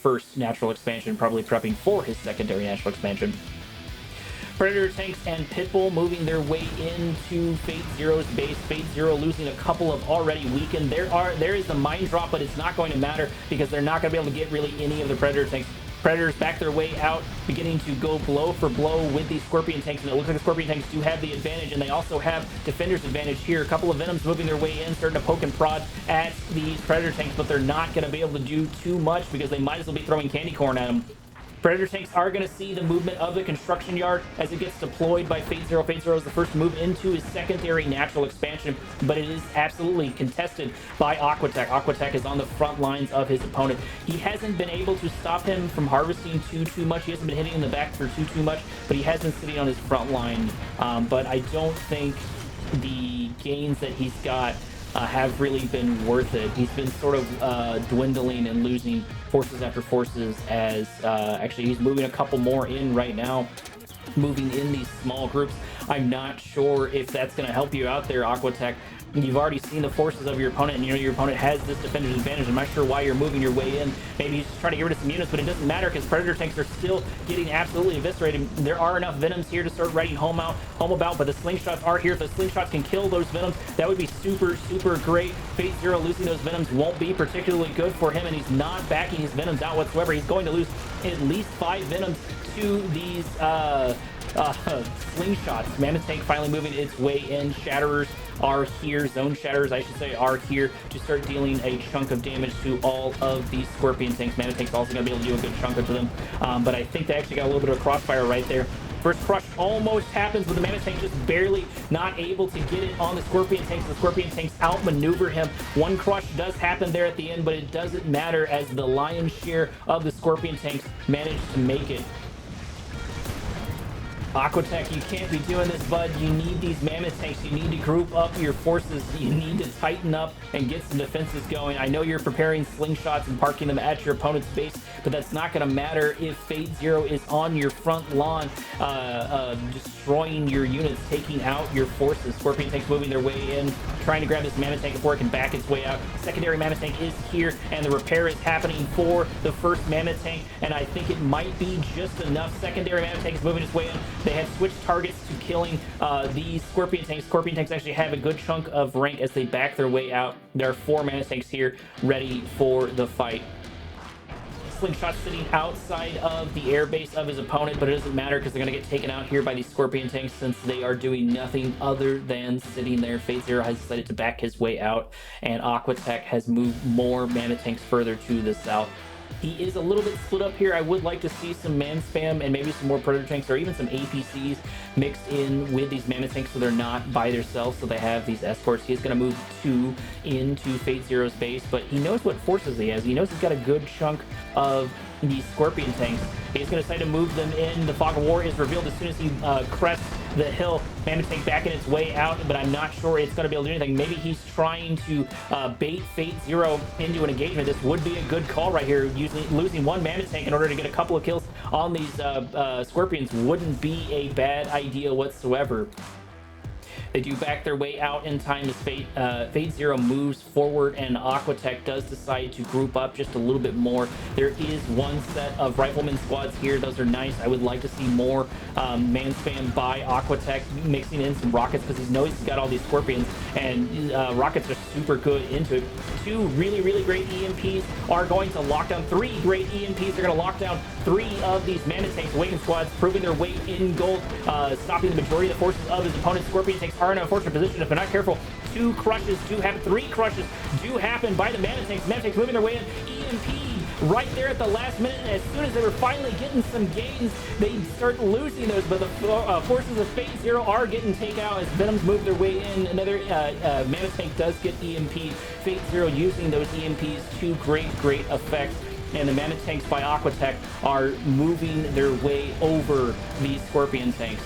first natural expansion, probably prepping for his secondary natural expansion. Predator tanks and Pitbull moving their way into FateZero's base. FateZero losing a couple of already weakened. There is the mine drop, but it's not going to matter because they're not going to be able to get really any of the Predator tanks. Predators back their way out, beginning to go blow for blow with these Scorpion tanks, and it looks like the Scorpion tanks do have the advantage, and they also have Defender's advantage here. A couple of Venoms moving their way in, starting to poke and prod at these Predator tanks, but they're not going to be able to do too much because they might as well be throwing candy corn at them. Predator tanks are going to see the movement of the construction yard as it gets deployed by FateZero. FateZero is the first to move into his secondary natural expansion, but it is absolutely contested by Aquatech. Aquatech is on the front lines of his opponent. He hasn't been able to stop him from harvesting too much. He hasn't been hitting in the back for too much, but he has been sitting on his front line. But I don't think the gains that he's got have really been worth it. He's been sort of dwindling and losing forces after forces as actually he's moving a couple more in right now, moving in these small groups. I'm not sure if that's going to help you out there, Aquatech. You've already seen the forces of your opponent, and you know your opponent has this defender's advantage. I'm not sure why you're moving your way in. Maybe he's just trying to get rid of some units, but it doesn't matter because Predator tanks are still getting absolutely eviscerated. There are enough Venoms here to start writing home about, but the slingshots are here. If the slingshots can kill those Venoms, that would be super great. FateZero losing those Venoms won't be particularly good for him, and he's not backing his Venoms out whatsoever. He's going to lose at least 5 Venoms to these slingshots. Mammoth tank finally moving its way in. Shatterers are here, zone shatterers I should say, are here to start dealing a chunk of damage to all of these Scorpion tanks. Mammoth tank's also going to be able to do a good chunk of them, but I think they actually got a little bit of a crossfire right there. First crush almost happens, but the Mammoth tank just barely not able to get it on the Scorpion tanks. The Scorpion tanks outmaneuver him. One crush does happen there at the end, but it doesn't matter as the lion's share of the Scorpion tanks managed to make it. Aquatech, you can't be doing this, bud. You need these Mammoth tanks. You need to group up your forces. You need to tighten up and get some defenses going. I know you're preparing slingshots and parking them at your opponent's base, but that's not going to matter if FateZero is on your front lawn, destroying your units, taking out your forces. Scorpion tanks moving their way in, trying to grab this Mammoth tank before it can back its way out. Secondary Mammoth tank is here, and the repair is happening for the first Mammoth tank, and I think it might be just enough. Secondary Mammoth tank is moving its way in. They have switched targets to killing these Scorpion tanks. Scorpion tanks actually have a good chunk of rank as they back their way out. There are 4 Mammoth tanks here ready for the fight. Slingshot sitting outside of the airbase of his opponent, but it doesn't matter because they're going to get taken out here by these Scorpion tanks since they are doing nothing other than sitting there. FateZero has decided to back his way out, and Aquatech has moved more Mammoth tanks further to the south. He is a little bit split up here. I would like to see some man spam and maybe some more Predator tanks or even some APCs mixed in with these Mammoth tanks so they're not by themselves, so they have these escorts. He's going to move 2 into FateZero's base, but he knows what forces he has. He knows he's got a good chunk of these Scorpion tanks. He's going to decide to move them in. The Fog of War is revealed as soon as he crests the hill. Mammoth tank backing its way out, but I'm not sure it's going to be able to do anything. Maybe he's trying to bait FateZero into an engagement. This would be a good call right here. Losing 1 Mammoth tank in order to get a couple of kills on these Scorpions wouldn't be a bad idea whatsoever. They do back their way out in time as FateZero moves forward, and Aquatech does decide to group up just a little bit more. There is one set of rifleman squads here. Those are nice. I would like to see more man spam by Aquatech, mixing in some rockets, because he knows he's got all these scorpions, and rockets are super good into it. 2 really, really great EMPs are going to lock down 3 great EMPs. They're going to lock down 3 of these Mana Tanks Awakened squads, proving their weight in gold, stopping the majority of the forces of his opponent. Scorpion takes are in a fortunate position. If they're not careful, 2 crushes do happen. 3 crushes do happen by the Mana Tanks. Mana Tanks moving their way in. EMP right there at the last minute, and as soon as they were finally getting some gains, they start losing those, but the forces of FateZero are getting taken out as Venoms move their way in. Another Mana Tank does get EMP. FateZero using those EMPs to great effect, and the Mana Tanks by Aquatech are moving their way over these Scorpion tanks.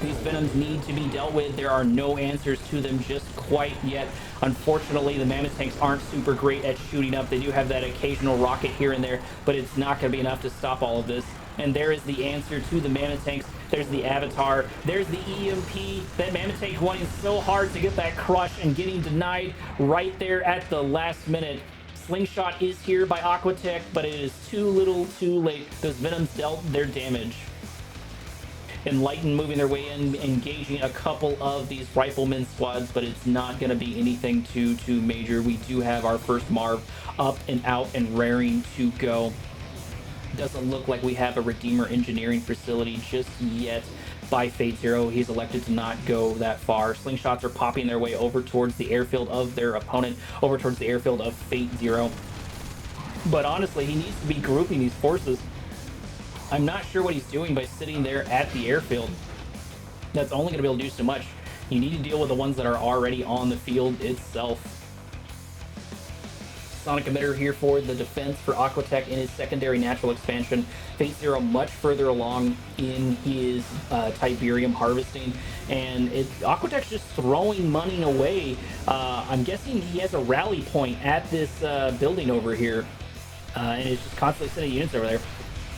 These Venoms need to be dealt with. There are no answers to them just quite yet. Unfortunately, the Mana Tanks aren't super great at shooting up. They do have that occasional rocket here and there, but it's not going to be enough to stop all of this. And there is the answer to the Mana Tanks. There's the Avatar. There's the EMP. That Mana Tank wanting so hard to get that crush and getting denied right there at the last minute. Slingshot is here by Aquatech, but it is too little too late. Those Venoms dealt their damage. Enlighten moving their way in, engaging a couple of these rifleman squads, but it's not going to be anything too major. We do have our first Marv up and out and raring to go. Doesn't look like we have a Redeemer engineering facility just yet by FateZero. He's elected to not go that far. Slingshots are popping their way over towards the airfield of their opponent, over towards the airfield of FateZero. But honestly, he needs to be grouping these forces. I'm not sure what he's doing by sitting there at the airfield. That's only going to be able to do so much. You need to deal with the ones that are already on the field itself. Sonic Emitter here for the defense for Aquatech in his secondary natural expansion. FateZero much further along in his Tiberium harvesting, and Aquatech's just throwing money away. I'm guessing he has a rally point at this building over here, and is just constantly sending units over there.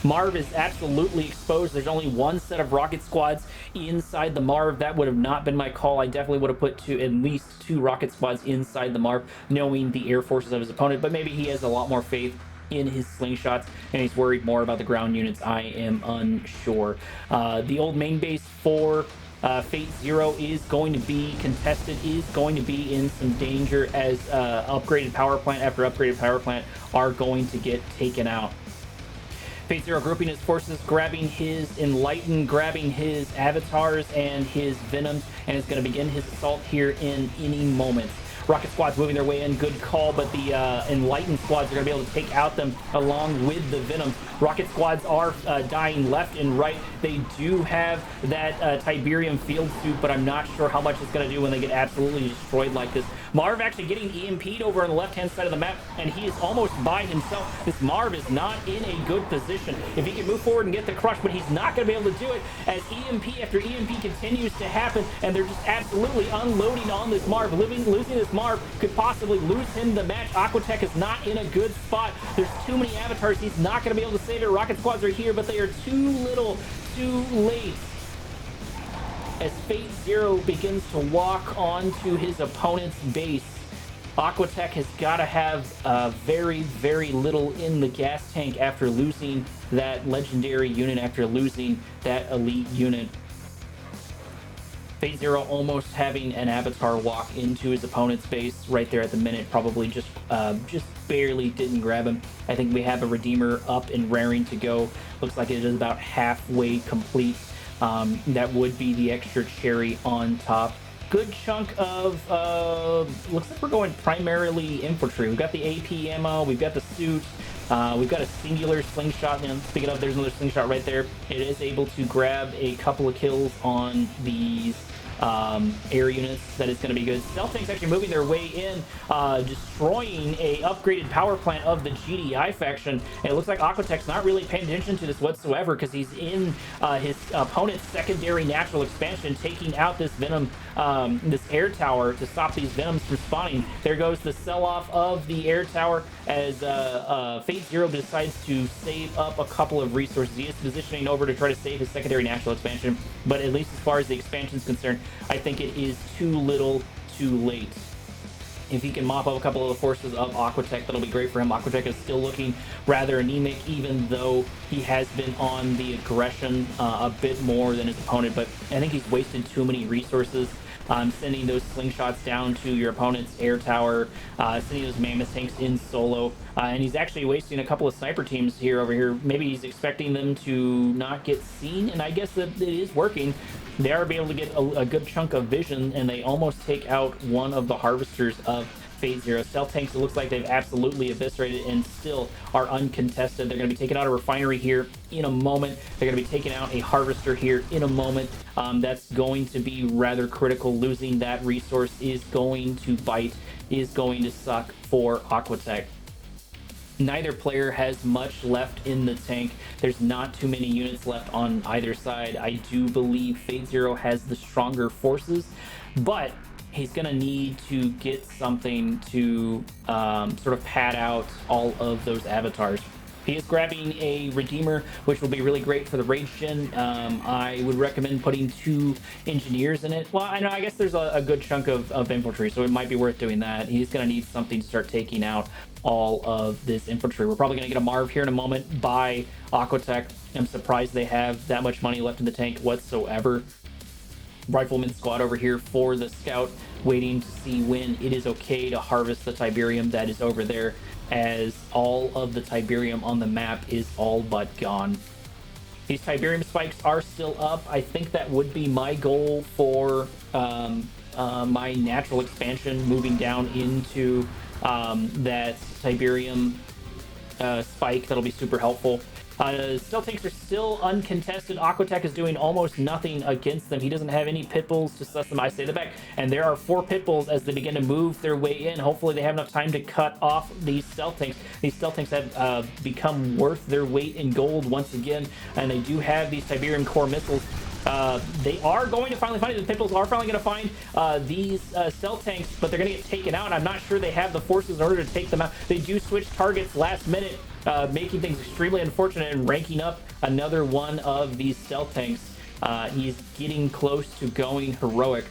Marv is absolutely exposed. There's only one set of rocket squads inside the Marv. That would have not been my call. I definitely would have put at least 2 rocket squads inside the Marv, knowing the air forces of his opponent, but maybe he has a lot more faith in his slingshots, and he's worried more about the ground units. I am unsure. The old main base for FateZero is going to be contested, is going to be in some danger, as upgraded power plant after upgraded power plant are going to get taken out. FateZero grouping his forces, grabbing his Enlighten, grabbing his Avatars and his Venoms, and is going to begin his assault here in any moment. Rocket squads moving their way in, good call, but the Enlightened squads are going to be able to take out them along with the Venoms. Rocket squads are dying left and right. They do have that Tiberium field suit, but I'm not sure how much it's going to do when they get absolutely destroyed like this. Marv actually getting EMP'd over on the left-hand side of the map, and he is almost by himself. This Marv is not in a good position. If he can move forward and get the crush, but he's not going to be able to do it, as EMP after EMP continues to happen, and they're just absolutely unloading on this Marv. Losing this Marv could possibly lose him the match. Aquatech is not in a good spot. There's too many avatars. He's not going to be able to save it. Rocket squads are here, but they are too little, too late. As FateZero begins to walk onto his opponent's base, Aquatech has got to have very, very little in the gas tank after losing that legendary unit, after losing that elite unit. FateZero almost having an Avatar walk into his opponent's base right there at the minute, probably just barely didn't grab him. I think we have a Redeemer up and raring to go. Looks like it is about halfway complete. That would be the extra cherry on top. Good chunk of, looks like we're going primarily infantry. We've got the AP ammo, we've got the suit, we've got a singular slingshot. And speaking of, there's another slingshot right there. It is able to grab a couple of kills on these air units. That is going to be good. Stealth tanks actually moving their way in, destroying a upgraded power plant of the GDI faction. And it looks like Aquatech's not really paying attention to this whatsoever, because he's in his opponent's secondary natural expansion, taking out this Venom, this air tower to stop these Venoms from spawning. There goes the sell-off of the air tower as FateZero decides to save up a couple of resources. He is positioning over to try to save his secondary natural expansion, but at least as far as the expansion is concerned, I think it is too little too late. If he can mop up a couple of the forces of Aquatech, that'll be great for him. Aquatech is still looking rather anemic, even though he has been on the aggression a bit more than his opponent, but I think he's wasted too many resources. Sending those slingshots down to your opponent's air tower, sending those mammoth tanks in solo, and he's actually wasting a couple of sniper teams over here. Maybe he's expecting them to not get seen, and I guess that it is working. They are able to get a good chunk of vision, and they almost take out one of the harvesters of FateZero. Stealth tanks, it looks like they've absolutely eviscerated and still are uncontested. They're going to be taking out a refinery here in a moment. They're going to be taking out a harvester here in a moment. That's going to be rather critical. Losing that resource is going to bite, is going to suck for Aquatech. Neither player has much left in the tank. There's not too many units left on either side. I do believe FateZero has the stronger forces, but he's going to need to get something to sort of pad out all of those avatars. He is grabbing a Redeemer, which will be really great for the Rage Gen. I would recommend putting 2 Engineers in it. Well, I know, I guess there's a good chunk of Infantry, so it might be worth doing that. He's going to need something to start taking out all of this infantry. We're probably going to get a Marv here in a moment by Aquatech. I'm surprised they have that much money left in the tank whatsoever. Rifleman squad over here for the scout, waiting to see when it is okay to harvest the Tiberium that is over there, as all of the Tiberium on the map is all but gone. These Tiberium spikes are still up. I think that would be my goal for my natural expansion, moving down into that Tiberium spike. That'll be super helpful. Stealth tanks are still uncontested. Aquatech is doing almost nothing against them. He doesn't have any pit bulls to suss them. I stay the back, and there are 4 pit bulls as they begin to move their way in. Hopefully they have enough time to cut off these stealth tanks. These stealth tanks have become worth their weight in gold once again, and they do have these Tiberium core missiles. They are going to finally find it. The pit bulls are finally going to find these stealth tanks, but they're going to get taken out. I'm not sure they have the forces in order to take them out. They do switch targets last minute, making things extremely unfortunate and ranking up another one of these stealth tanks. He's getting close to going heroic.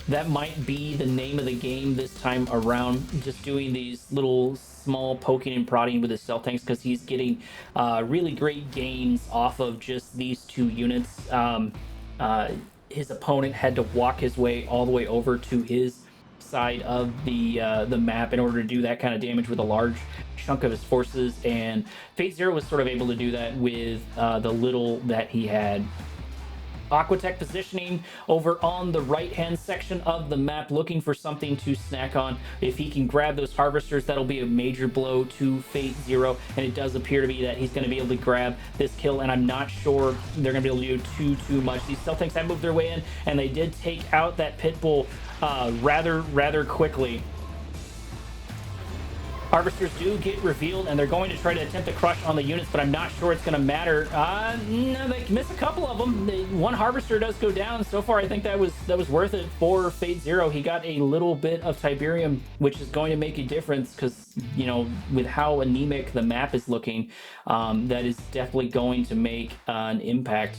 That might be the name of the game this time around, just doing these little small poking and prodding with his stealth tanks, because he's getting really great gains off of just these 2 units. His opponent had to walk his way all the way over to his side of the map in order to do that kind of damage with a large chunk of his forces, and FateZero was sort of able to do that with the little that he had. Aquatech positioning over on the right-hand section of the map, looking for something to snack on. If he can grab those harvesters, that'll be a major blow to FateZero, and it does appear to be that he's going to be able to grab this kill, and I'm not sure they're going to be able to do too much. These stealth tanks have moved their way in, and they did take out that pit bull rather quickly. Harvesters do get revealed, and they're going to try to attempt to crush on the units, but I'm not sure it's going to matter. No, they miss a couple of them. One harvester does go down. So far, I think that was worth it for FateZero. He got a little bit of Tiberium, which is going to make a difference, because, you know, with how anemic the map is looking, that is definitely going to make an impact.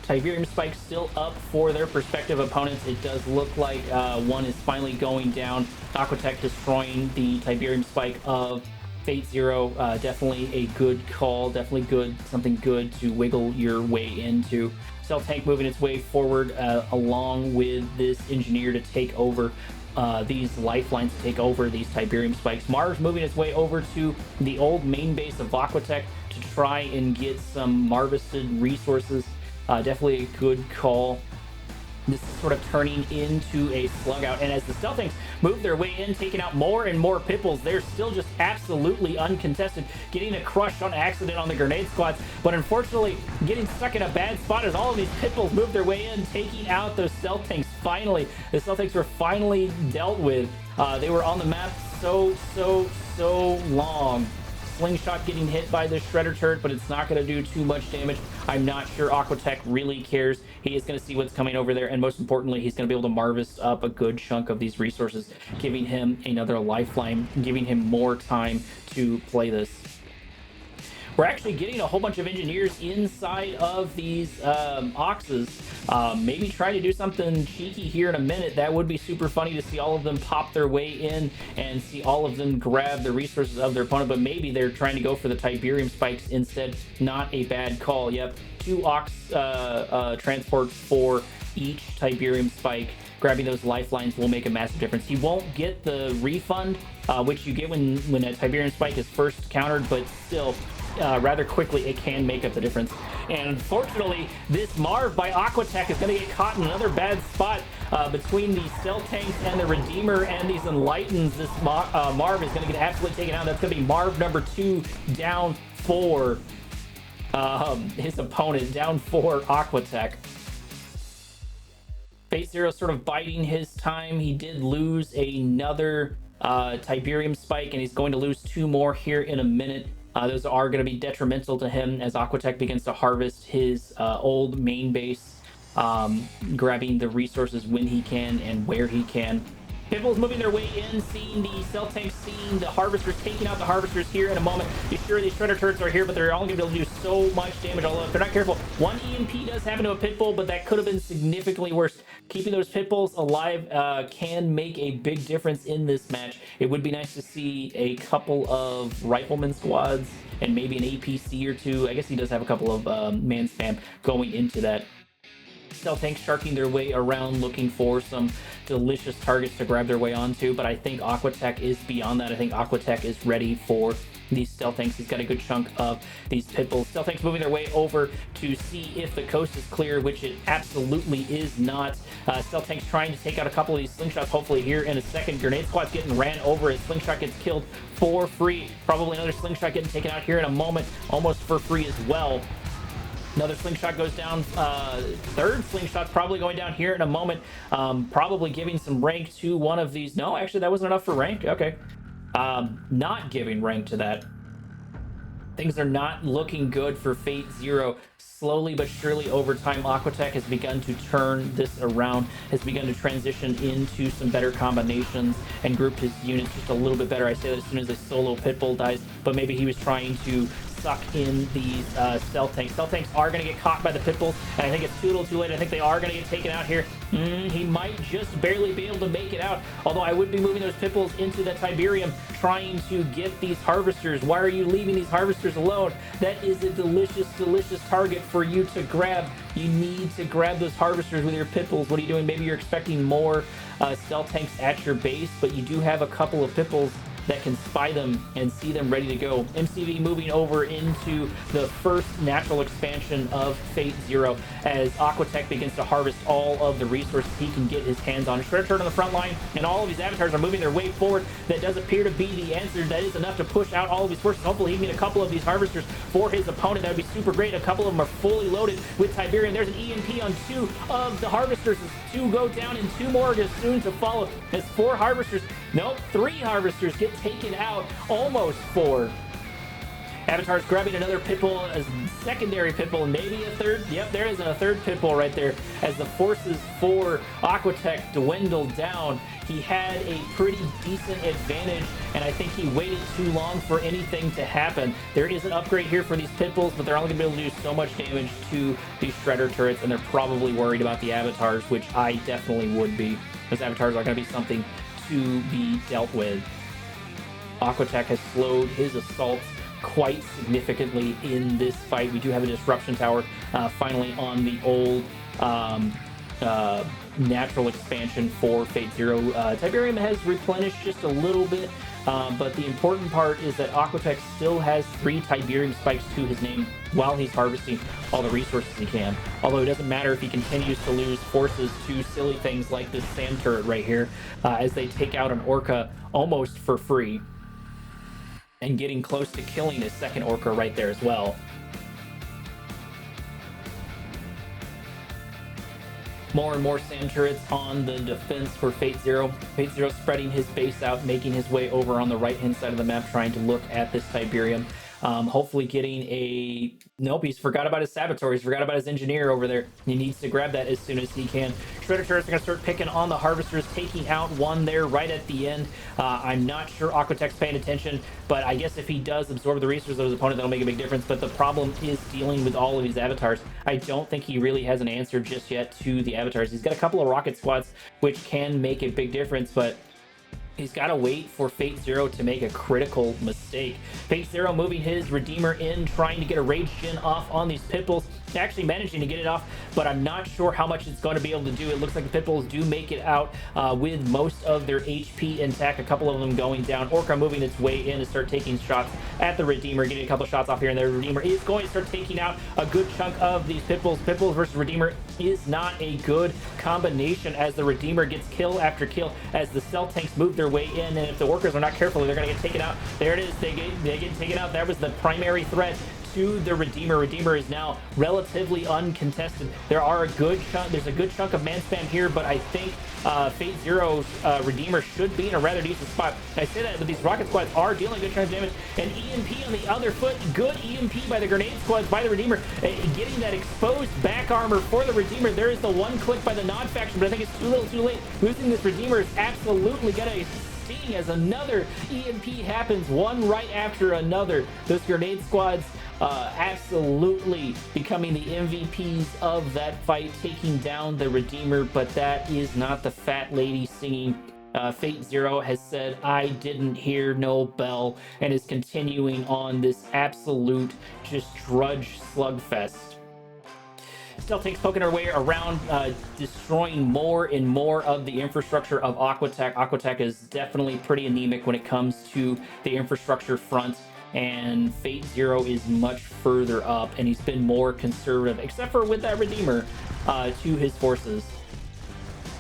Tiberium spikes still up for their prospective opponents. It does look like one is finally going down. Aquatech destroying the Tiberium spike of FateZero. Definitely a good call. Definitely good, something good to wiggle your way into. Stealth tank moving its way forward along with this engineer to take over these lifelines, to take over these Tiberium spikes. Mars moving its way over to the old main base of Aquatech to try and get some harvested resources. Definitely a good call. This is sort of turning into a slug out, and as the stealth tanks move their way in, taking out more and more pit bulls, they're still just absolutely uncontested, getting a crush on accident on the grenade squads, but unfortunately getting stuck in a bad spot as all of these pit bulls move their way in, taking out those stealth tanks. Finally, the stealth tanks were finally dealt with. They were on the map so long. Slingshot getting hit by the shredder turret, but it's not going to do too much damage. I'm not sure Aquatech really cares. He is going to see what's coming over there, and most importantly, he's going to be able to harvest up a good chunk of these resources, giving him another lifeline, giving him more time to play this. we're actually getting a whole bunch of engineers inside of these Oxes. Maybe try to do something cheeky here in a minute. That would be super funny to see all of them pop their way in and see all of them grab the resources of their opponent, but maybe they're trying to go for the Tiberium spikes instead. Not a bad call. Yep, 2 Ox transports for each Tiberium spike. Grabbing those lifelines will make a massive difference. He won't get the refund, which you get when a Tiberium spike is first countered, but still, rather quickly, it can make up the difference. And unfortunately, this Marv by Aquatech is going to get caught in another bad spot between the Stealth Tanks and the Redeemer and these Enlightens. This Marv is going to get absolutely taken out. That's going to be Marv number 2 down for his opponent, down for Aquatech. FateZero sort of biding his time. He did lose another Tiberium spike, and he's going to lose 2 more here in a minute. Those are going to be detrimental to him as Aquatech begins to harvest his old main base, grabbing the resources when he can and where he can. Pitbull's moving their way in, seeing the Stealth Tanks, seeing the Harvesters, taking out the Harvesters here in a moment. Be sure these Shredder Turrets are here, but they're only going to be able to do so much damage, although if they're not careful. 1 EMP does happen to a Pitbull, but that could have been significantly worse. Keeping those Pitbulls alive can make a big difference in this match. It would be nice to see a couple of Rifleman squads and maybe an APC or 2. I guess he does have a couple of man spam going into that. Stealth Tanks sharking their way around looking for some delicious targets to grab their way onto, but I think Aquatech is beyond that. I think Aquatech is ready for these Stealth Tanks. He's got a good chunk of these Pitbulls. Stealth Tanks moving their way over to see if the coast is clear, which it absolutely is not. Stealth Tanks trying to take out a couple of these slingshots, hopefully here in a second. Grenade Squad's getting ran over as slingshot gets killed for free. Probably another slingshot getting taken out here in a moment, almost for free as well. Another slingshot goes down. Third slingshot's probably going down here in a moment. Probably giving some rank to one of these. No, actually, that wasn't enough for rank. Okay. Not giving rank to that. Things are not looking good for FateZero. Slowly but surely over time, Aquatech has begun to turn this around, has begun to transition into some better combinations and group his units just a little bit better. I say that as soon as a solo Pitbull dies, but maybe he was trying to suck in these Stealth Tanks. Stealth Tanks are going to get caught by the Pitbulls, and I think it's too little too late. I think they are going to get taken out here. He might just barely be able to make it out, although I would be moving those Pitbulls into the Tiberium, trying to get these Harvesters. Why are you leaving these Harvesters alone? That is a delicious, delicious target for you to grab. You need to grab those Harvesters with your Pitbulls. What are you doing? Maybe you're expecting more Stealth Tanks at your base, but you do have a couple of Pitbulls that can spy them and see them ready to go. MCV moving over into the first natural expansion of FateZero as Aquatech begins to harvest all of the resources he can get his hands on. Shredder Turret on the front line, and all of these avatars are moving their way forward. That does appear to be the answer. That is enough to push out all of these forces. Hopefully he can get a couple of these Harvesters for his opponent. That would be super great. A couple of them are fully loaded with Tiberium. There's an EMP on 2 of the Harvesters. 2 go down and 2 more are soon to follow. As 4 Harvesters, nope, 3 Harvesters get taken out, almost 4. Avatar's grabbing another Pitbull, a secondary Pitbull, maybe a third. Yep, there is a third Pitbull right there as the forces for Aquatech dwindle down. He had a pretty decent advantage, and I think he waited too long for anything to happen. There is an upgrade here for these Pitbulls, but they're only going to be able to do so much damage to these Shredder Turrets, and they're probably worried about the Avatars, which I definitely would be. Those Avatars are going to be something to be dealt with. Aquatech has slowed his assaults quite significantly in this fight. We do have a disruption tower finally on the old natural expansion for FateZero. Tiberium has replenished just a little bit, but the important part is that Aquatech still has 3 Tiberium spikes to his name while he's harvesting all the resources he can. Although it doesn't matter if he continues to lose forces to silly things like this sand turret right here, as they take out an Orca almost for free, and getting close to killing his second Orca right there as well. More and more sand turrets on the defense for FateZero. FateZero spreading his base out, making his way over on the right-hand side of the map, trying to look at this Tiberium. Hopefully getting a... Nope, he's forgot about his Saboteur. He's forgot about his Engineer over there. He needs to grab that as soon as he can. Shredder turrets are going to start picking on the Harvesters, taking out one there right at the end. I'm not sure Aquatech's paying attention, but I guess if he does absorb the resources of his opponent, that'll make a big difference. But the problem is dealing with all of these avatars. I don't think he really has an answer just yet to the avatars. He's got a couple of rocket squads, which can make a big difference, but he's got to wait for FateZero to make a critical mistake. FateZero moving his Redeemer in, trying to get a Rage Gen off on these Pitbulls. Actually managing to get it off, but I'm not sure how much it's going to be able to do. It looks like the Pitbulls do make it out with most of their HP intact, a couple of them going down. Orca moving its way in to start taking shots at the Redeemer, getting a couple shots off here and there. Redeemer is going to start taking out a good chunk of these Pitbulls. Pitbulls versus Redeemer is not a good combination, as the Redeemer gets kill after kill as the Cell Tanks move their way in, and if the workers are not careful, they're going to get taken out. There it is. They get taken out. That was the primary threat to the Redeemer. Redeemer is now relatively uncontested. There's a good chunk of man spam here, but I think FateZero's Redeemer should be in a rather decent spot. I say that, but these rocket squads are dealing good chunk of damage, and EMP on the other foot. Good EMP by the grenade squads by the Redeemer, getting that exposed back armor for the Redeemer. There is the one click by the Nod faction, but I think it's too little too late. Losing this Redeemer is absolutely gonna sting as another EMP happens, one right after another. Those grenade squads absolutely becoming the MVPs of that fight, taking down the Redeemer, but that is not the fat lady singing. FateZero has said, "I didn't hear no bell," and is continuing on this absolute just drudge slugfest. Stealth Tanks poking our way around, destroying more and more of the infrastructure of Aquatech. Aquatech is definitely pretty anemic when it comes to the infrastructure front, and FateZero is much further up, and he's been more conservative, except for with that Redeemer, to his forces.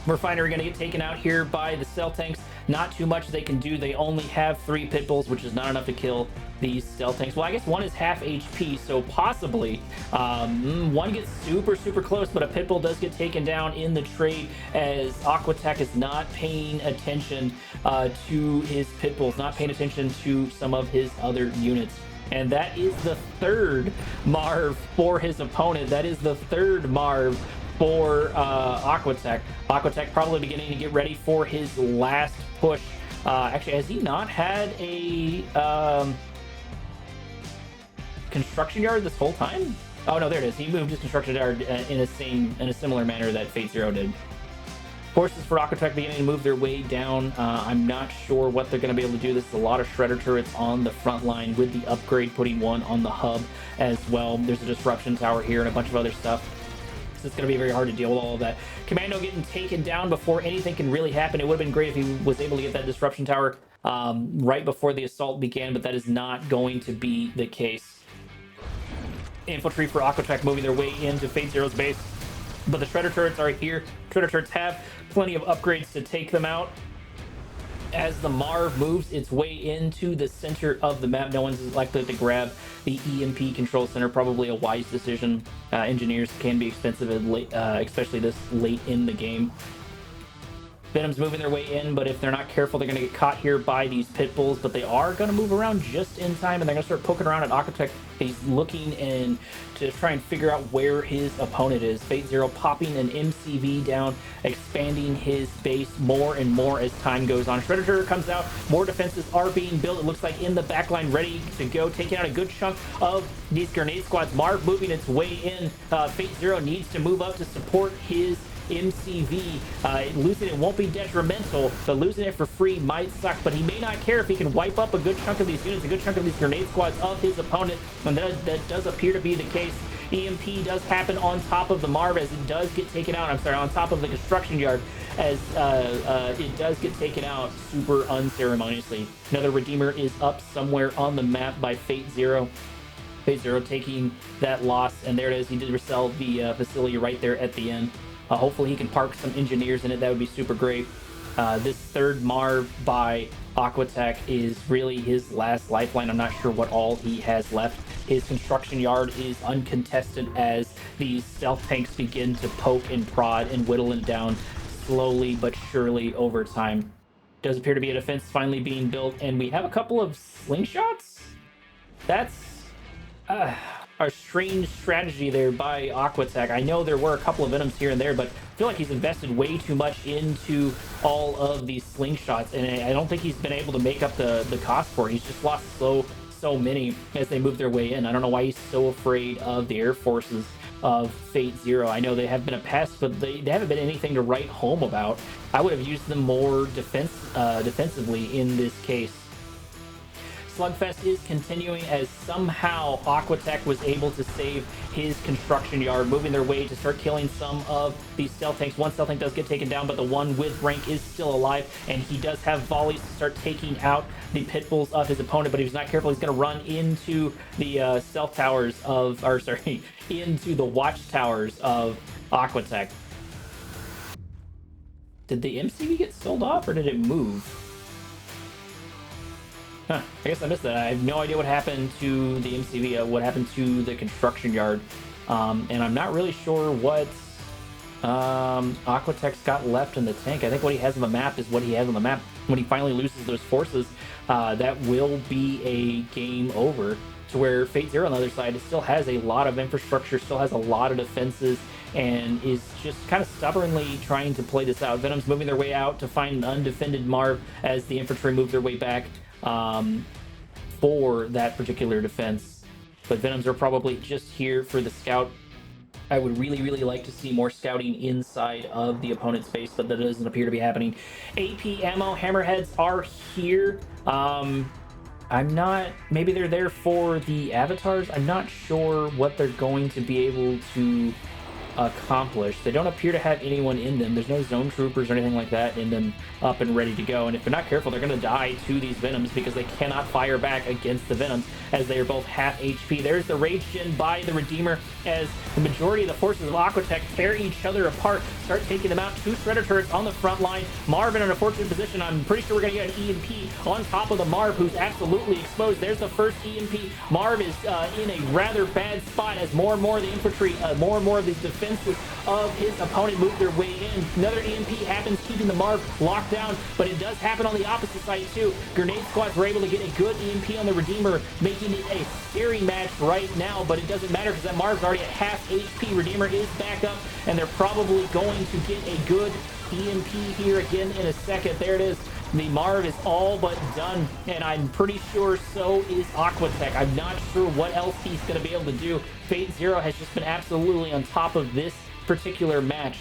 Refinery going to get taken out here by the Cell Tanks. Not too much they can do. They only have 3 Pitbulls, which is not enough to kill these Cell Tanks. Well, I guess one is half HP, so possibly one gets super close, but a Pitbull does get taken down in the trade, as Aquatech is not paying attention to his Pitbulls, not paying attention to some of his other units. And that is the 3rd Marv for his opponent. That is the 3rd Marv for Aquatech. Aquatech probably beginning to get ready for his last push. Actually, has he not had a construction yard this whole time? Oh no, there it is. He moved his construction yard in a similar manner that FateZero did. Forces for Aquatech beginning to move their way down. I'm not sure what they're going to be able to do. This is a lot of Shredder turrets on the front line, with the upgrade putting one on the hub as well. There's a disruption tower here and a bunch of other stuff. It's going to be very hard to deal with all of that. Commando getting taken down before anything can really happen. It would have been great if he was able to get that disruption tower right before the assault began, but that is not going to be the case. Infantry for Aquatech moving their way into FateZero's base, but the Shredder turrets are here. Shredder turrets have plenty of upgrades to take them out. As the Marv moves its way into the center of the map, no one's likely to grab the EMP control center. Probably a wise decision. Engineers can be expensive, especially this late in the game. Venom's moving their way in, but if they're not careful, they're going to get caught here by these Pitbulls, but they are going to move around just in time, and they're going to start poking around at Aquatech. He's looking in to try and figure out where his opponent is. FateZero popping an MCV down, expanding his base more and more as time goes on. Shredder turret comes out. More defenses are being built, it looks like, in the backline, ready to go, taking out a good chunk of these grenade squads. Marv moving its way in. FateZero needs to move up to support his MCV. Losing it won't be detrimental, but losing it for free might suck, but he may not care if he can wipe up a good chunk of these units, a good chunk of these grenade squads of his opponent, and that does appear to be the case. EMP does happen on top of the Marv as it does get taken out. I'm sorry, on top of the construction yard, as it does get taken out super unceremoniously. Another Redeemer is up somewhere on the map by FateZero. FateZero taking that loss, and there it is. He did resell the facility right there at the end. Hopefully he can park some engineers in it. That would be super great. This 3rd Marv by Aquatech is really his last lifeline. I'm not sure what all he has left. His construction yard is uncontested as these stealth tanks begin to poke and prod and whittle it down slowly but surely over time. Does appear to be a defense finally being built, and we have a couple of slingshots. That's a strange strategy there by Aquatech. I know there were a couple of Venoms here and there, but I feel like he's invested way too much into all of these slingshots, and I don't think he's been able to make up the cost for it. He's just lost so many as they move their way in. I don't know why he's so afraid of the air forces of FateZero. I know they have been a pest, but they haven't been anything to write home about. I would have used them more defensively in this case. Slugfest is continuing as somehow Aquatech was able to save his construction yard, moving their way to start killing some of these stealth tanks. One stealth tank does get taken down, but the one with rank is still alive, and he does have volleys to start taking out the pit bulls of his opponent, but if he's not careful, he's going to run into the stealth towers of, or sorry, into the watchtowers of Aquatech. Did the MCV get sold off, or did it move? Huh, I guess I missed that. I have no idea what happened to the MCV, what happened to the construction yard. And I'm not really sure what Aquatech's got left in the tank. I think what he has on the map is what he has on the map. When he finally loses those forces, that will be a game over. To where FateZero on the other side still has a lot of infrastructure, still has a lot of defenses, and is just kind of stubbornly trying to play this out. Venom's moving their way out to find an undefended Marv as the infantry move their way back for that particular defense. But Venoms are probably just here for the scout. I would really like to see more scouting inside of the opponent's base, but that doesn't appear to be happening. AP ammo, hammerheads are here. I'm not, maybe they're there for the avatars. I'm not sure what they're going to be able to accomplish. They don't appear to have anyone in them. There's no zone troopers or anything like that in them up and ready to go. And if they're not careful, they're going to die to these Venoms because they cannot fire back against the Venoms as they are both half HP. There's the Rage Gen by the Redeemer as the majority of the forces of Aquatech tear each other apart, start taking them out. 2 Shredder turrets on the front line. Marv in an unfortunate position. I'm pretty sure we're going to get an EMP on top of the Marv, who's absolutely exposed. There's the first EMP. Marv is in a rather bad spot as more and more of the infantry, more and more of these defenses of his opponent move their way in. Another EMP happens, keeping the Marv locked down, but it does happen on the opposite side too. Grenade squads were able to get a good EMP on the Redeemer, making it a scary match right now, but it doesn't matter because that Marv's already at half HP. Redeemer is back up, and they're probably going to get a good EMP here again in a second. There it is. The Marv is all but done, and I'm pretty sure so is Aquatech. I'm not sure what else he's going to be able to do. FateZero has just been absolutely on top of this particular match,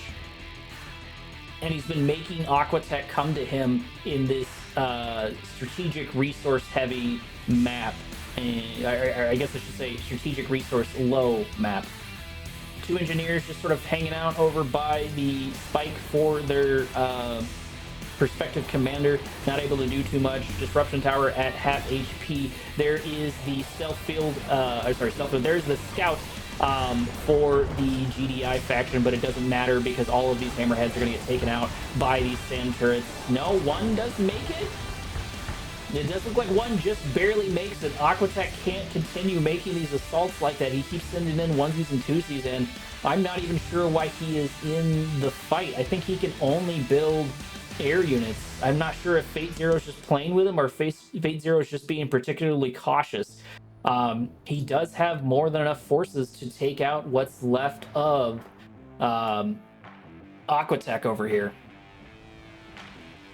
and he's been making Aquatech come to him in this strategic resource-heavy map. And I guess I should say strategic resource low map. 2 engineers just sort of hanging out over by the spike for their perspective commander, not able to do too much. Disruption tower at half HP. There is the stealth field, there's the scout for the GDI faction, but it doesn't matter because all of these hammerheads are going to get taken out by these sand turrets. No, one does make it. It does look like one just barely makes it. Aquatech can't continue making these assaults like that. He keeps sending in onesies and twosies, and I'm not even sure why he is in the fight. I think he can only build air units. I'm not sure if FateZero is just playing with him or FateZero is just being particularly cautious. He does have more than enough forces to take out what's left of Aquatech over here.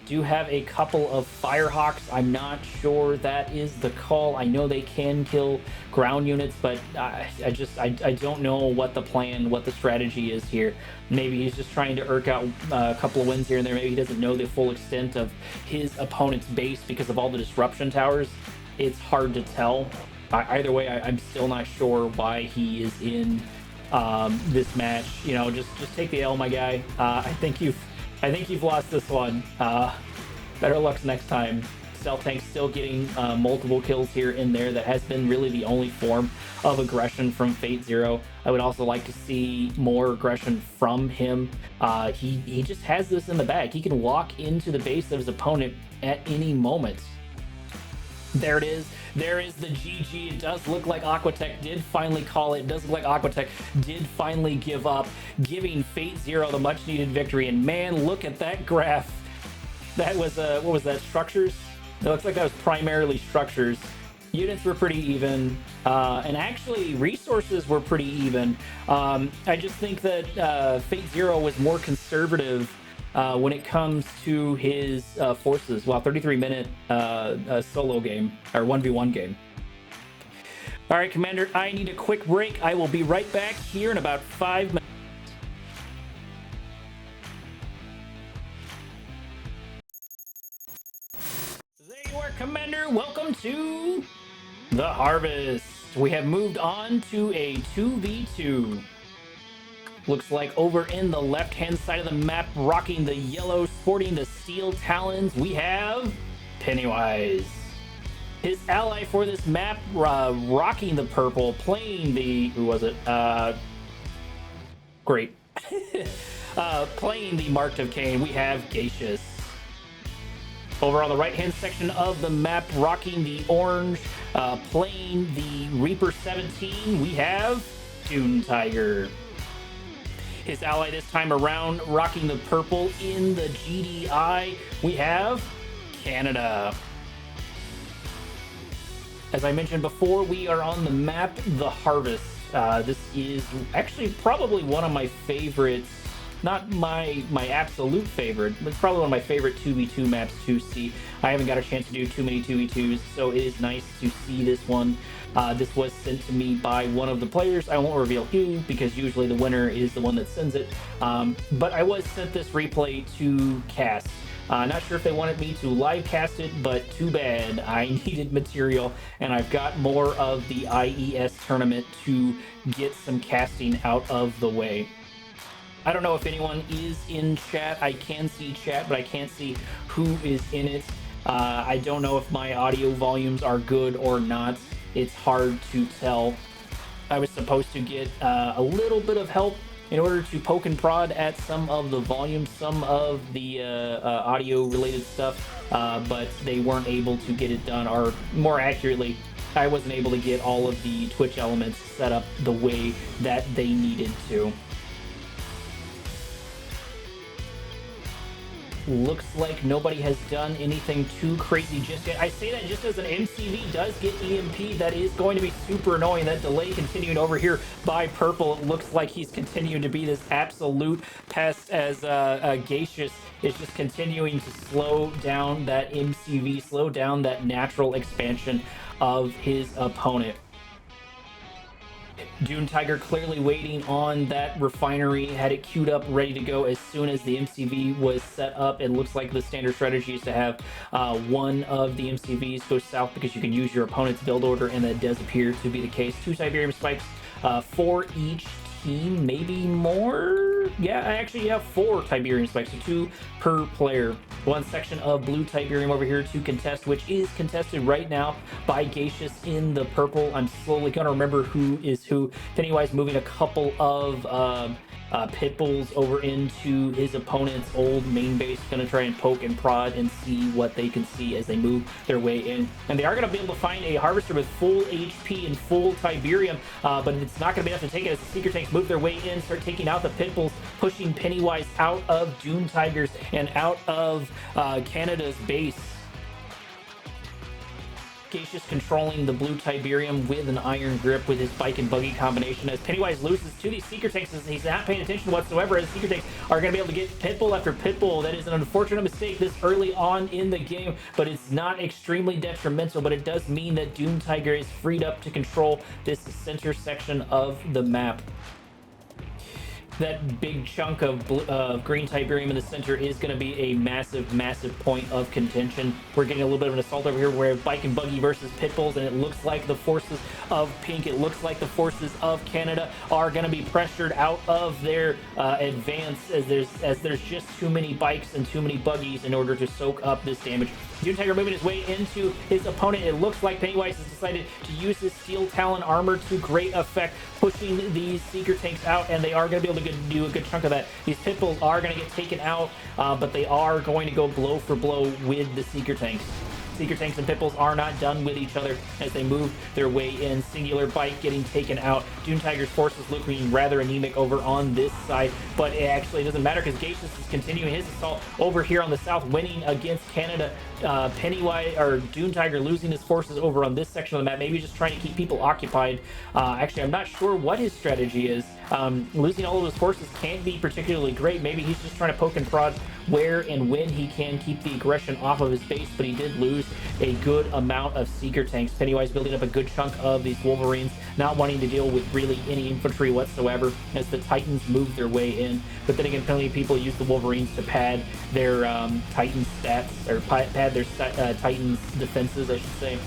Do have a couple of Firehawks. I'm not sure that is the call. I know they can kill ground units, but I don't know what the plan, what the strategy is here. Maybe he's just trying to irk out a couple of wins here and there. Maybe he doesn't know the full extent of his opponent's base because of all the disruption towers. It's hard to tell. Either way, I'm still not sure why he is in this match. You know, just take the L, my guy. I think you've lost this one. Better luck next time. Stealth Tank's still getting multiple kills here and there. That has been really the only form of aggression from FateZero. I would also like to see more aggression from him. He just has this in the bag. He can walk into the base of his opponent at any moment. There it is. There is the GG. It does look like Aquatech did finally call it. It does look like Aquatech did finally give up, giving FateZero the much needed victory. And man, look at that graph. That was, what was that, structures? It looks like that was primarily structures. Units were pretty even, and actually resources were pretty even. I just think that FateZero was more conservative when it comes to his forces. Well, 33-minute solo game, or 1v1 game. All right, Commander, I need a quick break. I will be right back here in about 5 minutes. There you are, Commander. Welcome to the Harvest. We have moved on to a 2v2. Looks like over in the left-hand side of the map, rocking the yellow, sporting the steel talons, we have Penneywise. His ally for this map, rocking the purple, playing the... Who was it? Great. Playing the Marked of Kane, we have Gacius. Over on the right-hand section of the map, rocking the orange, playing the Reaper 17, we have DuneTiger. His ally this time around, rocking the purple in the GDI, we have Canada. As I mentioned before, we are on the map, The Harvest. This is actually probably one of my favorites, not my absolute favorite, but it's probably one of my favorite 2v2 maps to see. I haven't got a chance to do too many 2v2s, so it is nice to see this one. This was sent to me by one of the players. I won't reveal who, because usually the winner is the one that sends it. But I was sent this replay to cast. Not sure if they wanted me to live cast it, but too bad. I needed material, and I've got more of the IES tournament to get some casting out of the way. I don't know if anyone is in chat. I can see chat, but I can't see who is in it. I don't know if my audio volumes are good or not. It's hard to tell. I was supposed to get a little bit of help in order to poke and prod at some of the volumes, some of the audio related stuff, but they weren't able to get it done, or more accurately, I wasn't able to get all of the Twitch elements set up the way that they needed to. Looks like nobody has done anything too crazy just yet. I say that just as an MCV does get EMP, that is going to be super annoying. That delay continuing over here by purple. It looks like he's continuing to be this absolute pest, as Gacius is just continuing to slow down that MCV, slow down that natural expansion of his opponent. DuneTiger clearly waiting on that refinery, had it queued up, ready to go as soon as the MCV was set up. It looks like the standard strategy is to have one of the MCVs go south because you can use your opponent's build order, and that does appear to be the case. 2 Tiberium spikes for each team, maybe more? Yeah, I actually have 4 Tiberium spikes, so 2 per player. One section of blue Tiberium over here to contest, which is contested right now by Gacius in the purple. I'm slowly going to remember who is who. Penneywise moving a couple of pit bulls over into his opponent's old main base, going to try and poke and prod and see what they can see as they move their way in. And they are going to be able to find a harvester with full HP and full Tiberium, but it's not going to be enough to take it as the Seeker Tanks move their way in, start taking out the pit bulls, pushing Penneywise out of DuneTiger's and out of Canada's base. Gacius controlling the blue Tiberium with an iron grip with his bike and buggy combination, as Penneywise loses to these Seeker Tanks. He's not paying attention whatsoever, as Seeker Tanks are going to be able to get Pitbull after Pitbull. That is an unfortunate mistake this early on in the game, but it's not extremely detrimental, but it does mean that DuneTiger is freed up to control this center section of the map. That big chunk of green Tiberium in the center is going to be a massive, massive point of contention. We're getting a little bit of an assault over here where bike and buggy versus pit bulls, and it looks like the forces of pink, it looks like the forces of Canada are going to be pressured out of their advance, as there's just too many bikes and too many buggies in order to soak up this damage. DuneTiger moving his way into his opponent. It looks like Penneywise has decided to use his Steel Talon armor to great effect, pushing these Seeker Tanks out, and they are going to be able to do a good chunk of that. These pit bulls are going to get taken out, but they are going to go blow for blow with the Seeker Tanks. Seeker Tanks and Pipples are not done with each other as they move their way in. Singular Bite getting taken out. DuneTiger's forces looking rather anemic over on this side, but it actually doesn't matter because Gacius is continuing his assault over here on the south, winning against Canada. Penneywise or DuneTiger losing his forces over on this section of the map, maybe just trying to keep people occupied. Actually, I'm not sure what his strategy is. Losing all of his forces can't be particularly great. Maybe he's just trying to poke and prod where and when he can keep the aggression off of his base, but he did lose a good amount of Seeker Tanks. Penneywise building up a good chunk of these Wolverines, not wanting to deal with really any infantry whatsoever as the Titans move their way in. But then again, plenty of people use the Wolverines to pad their Titan stats, or pad their Titans defenses, I should say.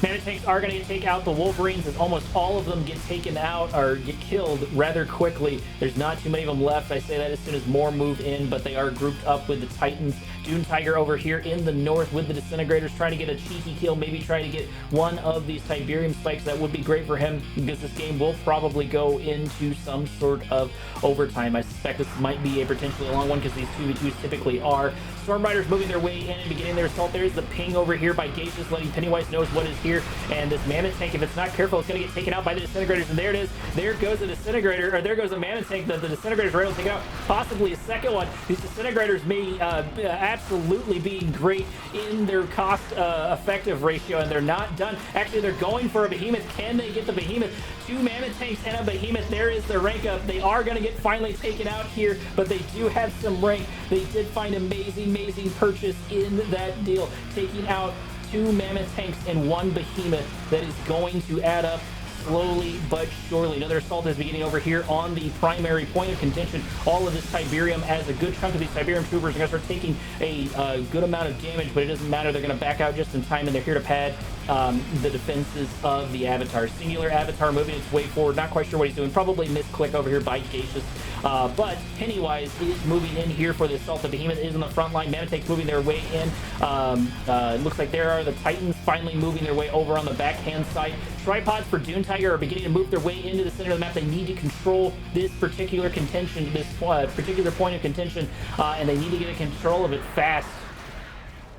Mana Tanks are going to take out the Wolverines as almost all of them get taken out or get killed rather quickly. There's not too many of them left. I say that as soon as more move in, but they are grouped up with the Titans. DuneTiger over here in the north with the Disintegrators trying to get a cheeky kill, maybe trying to get one of these Tiberium spikes. That would be great for him because this game will probably go into some sort of overtime. I suspect this might be a potentially long one because these 2v2s typically are. Storm Riders moving their way in and beginning their assault. There's the ping over here by Gacius, letting Penneywise knows what is here. And this Mana Tank, if it's not careful, it's going to get taken out by the Disintegrators. And there it is. There goes a Disintegrator, or there goes a Mana Tank that the Disintegrators are able to take out. Possibly a second one. These Disintegrators may absolutely be great in their cost-effective ratio, and they're not done. Actually, they're going for a Behemoth. Can they get the Behemoth? 2 Mana Tanks and a Behemoth. There is the rank up. They are going to get finally taken out here, but they do have some rank. They did find amazing purchase in that deal, taking out 2 Mammoth Tanks and 1 Behemoth. That is going to add up slowly but surely. Another assault is beginning over here on the primary point of contention. All of this Tiberium, as a good chunk of these Tiberium troopers are going to start taking a good amount of damage, but it doesn't matter. They're going to back out just in time, and they're here to pad the defenses of the Avatar. Singular Avatar moving its way forward. Not quite sure what he's doing. Probably misclick over here by Gacius. But Penneywise is moving in here for the assault. The Behemoth is on the front line. Mana Tank's moving their way in. It looks like there are the Titans finally moving their way over on the backhand side. Tripods for DuneTiger are beginning to move their way into the center of the map. They need to control this particular contention, this particular point of contention, and they need to get a control of it fast.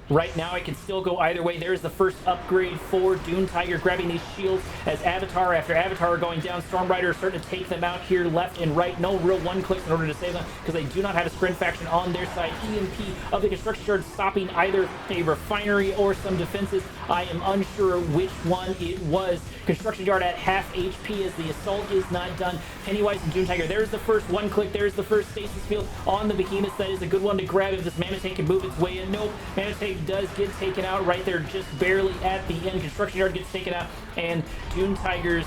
Right now, it can still go either way. There's the first upgrade for DuneTiger, grabbing these shields as Avatar after Avatar are going down. Storm Rider are starting to take them out here left and right. No real one-clicks in order to save them because they do not have a sprint faction on their side. EMP of the Construction Yard stopping either a refinery or some defenses. I am unsure which one it was. Construction Yard at half HP as the assault is not done. Penneywise and DuneTiger. There's the first one-click. There's the first stasis field on the Behemoth. That is a good one to grab if this Mana Tank can move its way in. Nope. Mana Tank does get taken out right there, just barely at the end. Construction Yard gets taken out, and DuneTiger's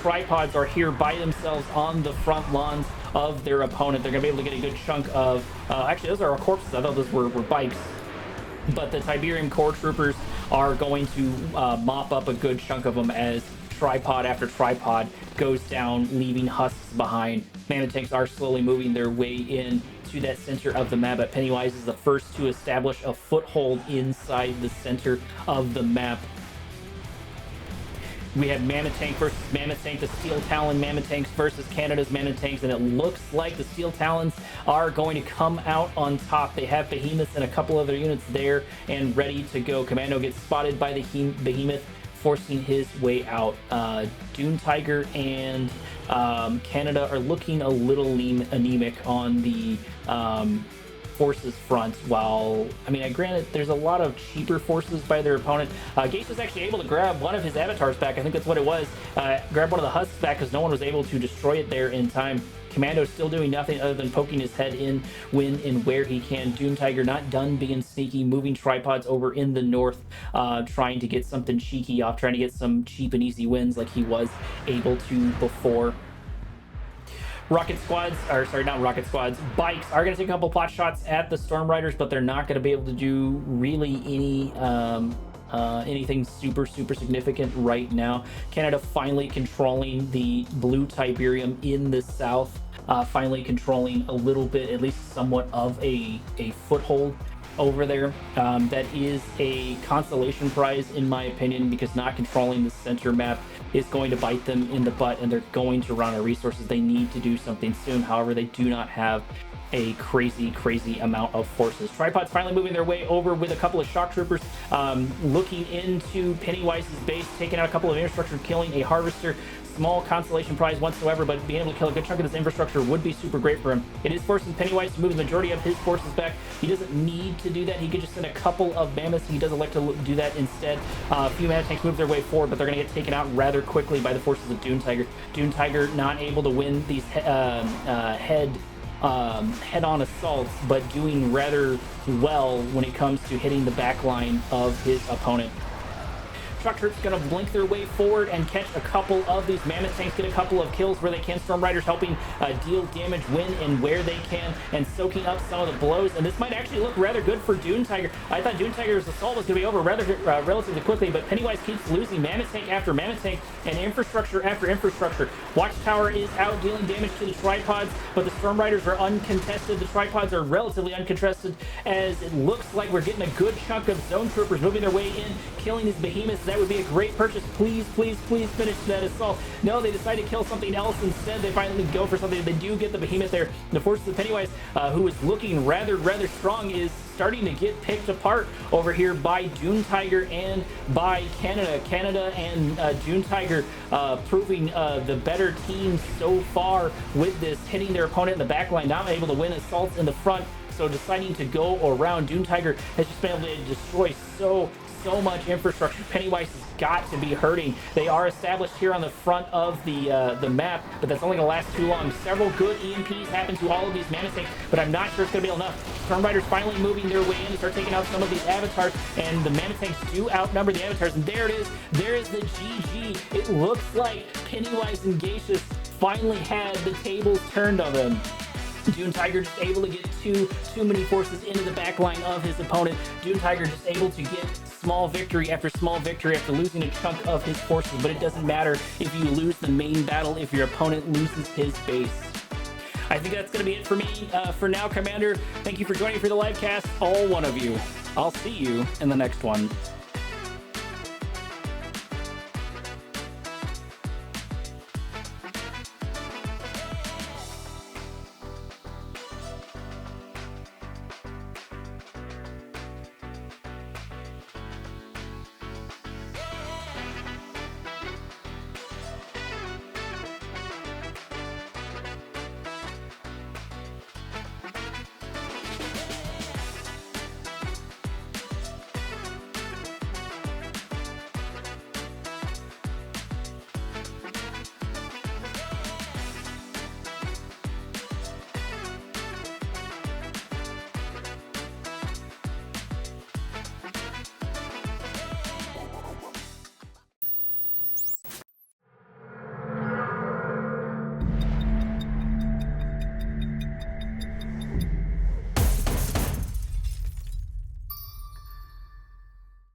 tripods are here by themselves on the front lawns of their opponent. They're going to be able to get a good chunk of... actually, those are corpses. I thought those were bikes. But the Tiberium Core Troopers are going to mop up a good chunk of them as tripod after tripod goes down, leaving husks behind. Mana Tanks are slowly moving their way in to that center of the map, but Penneywise is the first to establish a foothold inside the center of the map. We have Mana Tank versus Mammoth Tank, the Steel Talon Mammoth Tanks versus Canada's Mammoth Tanks, and it looks like the Steel Talons are going to come out on top. They have Behemoths and a couple other units there and ready to go. Commando gets spotted by the Behemoth, forcing his way out. DuneTiger and Canada are looking a little anemic on the forces front, while, I mean, granted, there's a lot of cheaper forces by their opponent. Gacius was actually able to grab one of his avatars back. I think that's what it was. Grab one of the husks back because no one was able to destroy it there in time. Commando still doing nothing other than poking his head in when and where he can. DuneTiger not done being sneaky, moving tripods over in the north, trying to get something cheeky off, trying to get some cheap and easy wins like he was able to before. Rocket squads, or sorry, not rocket squads, bikes are going to take a couple pot shots at the Storm Riders, but they're not going to be able to do really any anything super significant right now. Canada finally controlling the blue Tiberium in the south, finally controlling a little bit, at least somewhat of a foothold. over there. That is a consolation prize in my opinion, because not controlling the center map is going to bite them in the butt, and they're going to run out of resources. They need to do something soon. However, they do not have a crazy amount of forces. Tripods finally moving their way over with a couple of shock troopers, looking into Pennywise's base, taking out a couple of infrastructure, killing a harvester. Small consolation prize whatsoever, but being able to kill a good chunk of this infrastructure would be super great for him. It is forcing Pennywise to move the majority of his forces back. He doesn't need to do that. He could just send a couple of mammoths. He does elect to do that instead. A few mana tanks move their way forward, but they're going to get taken out rather quickly by the forces of DuneTiger. DuneTiger not able to win these head-on assaults, but doing rather well when it comes to hitting the back line of his opponent. Shock Troops going to blink their way forward and catch a couple of these mammoth tanks, get a couple of kills where they can. Storm Riders helping deal damage when and where they can, and soaking up some of the blows. And this might actually look rather good for DuneTiger. I thought DuneTiger's assault was going to be over relatively quickly, but Pennywise keeps losing mammoth tank after mammoth tank and infrastructure after infrastructure. Watchtower is out dealing damage to the tripods, but the Storm Riders are uncontested. The tripods are relatively uncontested, as it looks like we're getting a good chunk of zone troopers moving their way in, killing these behemoths. That would be a great purchase. Please finish that assault. No, they decide to kill something else instead. They finally go for something. They do get the behemoth there. The forces of Pennywise, who is looking rather strong, is starting to get picked apart over here by DuneTiger and by Canada. Canada and DuneTiger proving the better team so far with this, hitting their opponent in the back line, not able to win assaults in the front, so deciding to go around. DuneTiger has just been able to destroy so much infrastructure. Pennywise has got to be hurting. They are established here on the front of the map, but that's only going to last too long. Several good EMPs happen to all of these mammoth tanks, but I'm not sure it's going to be enough. Storm Riders finally moving their way in to start taking out some of these avatars, and the mammoth tanks do outnumber the avatars, and there it is. There is the GG. It looks like Pennywize and Gacius finally had the tables turned on them. DuneTiger just able to get too many forces into the back line of his opponent. DuneTiger just able to get small victory after small victory after losing a chunk of his forces, but it doesn't matter if you lose the main battle if your opponent loses his base. I think that's going to be it for me for now, Commander. Thank you for joining for the live cast, all one of you. I'll see you in the next one.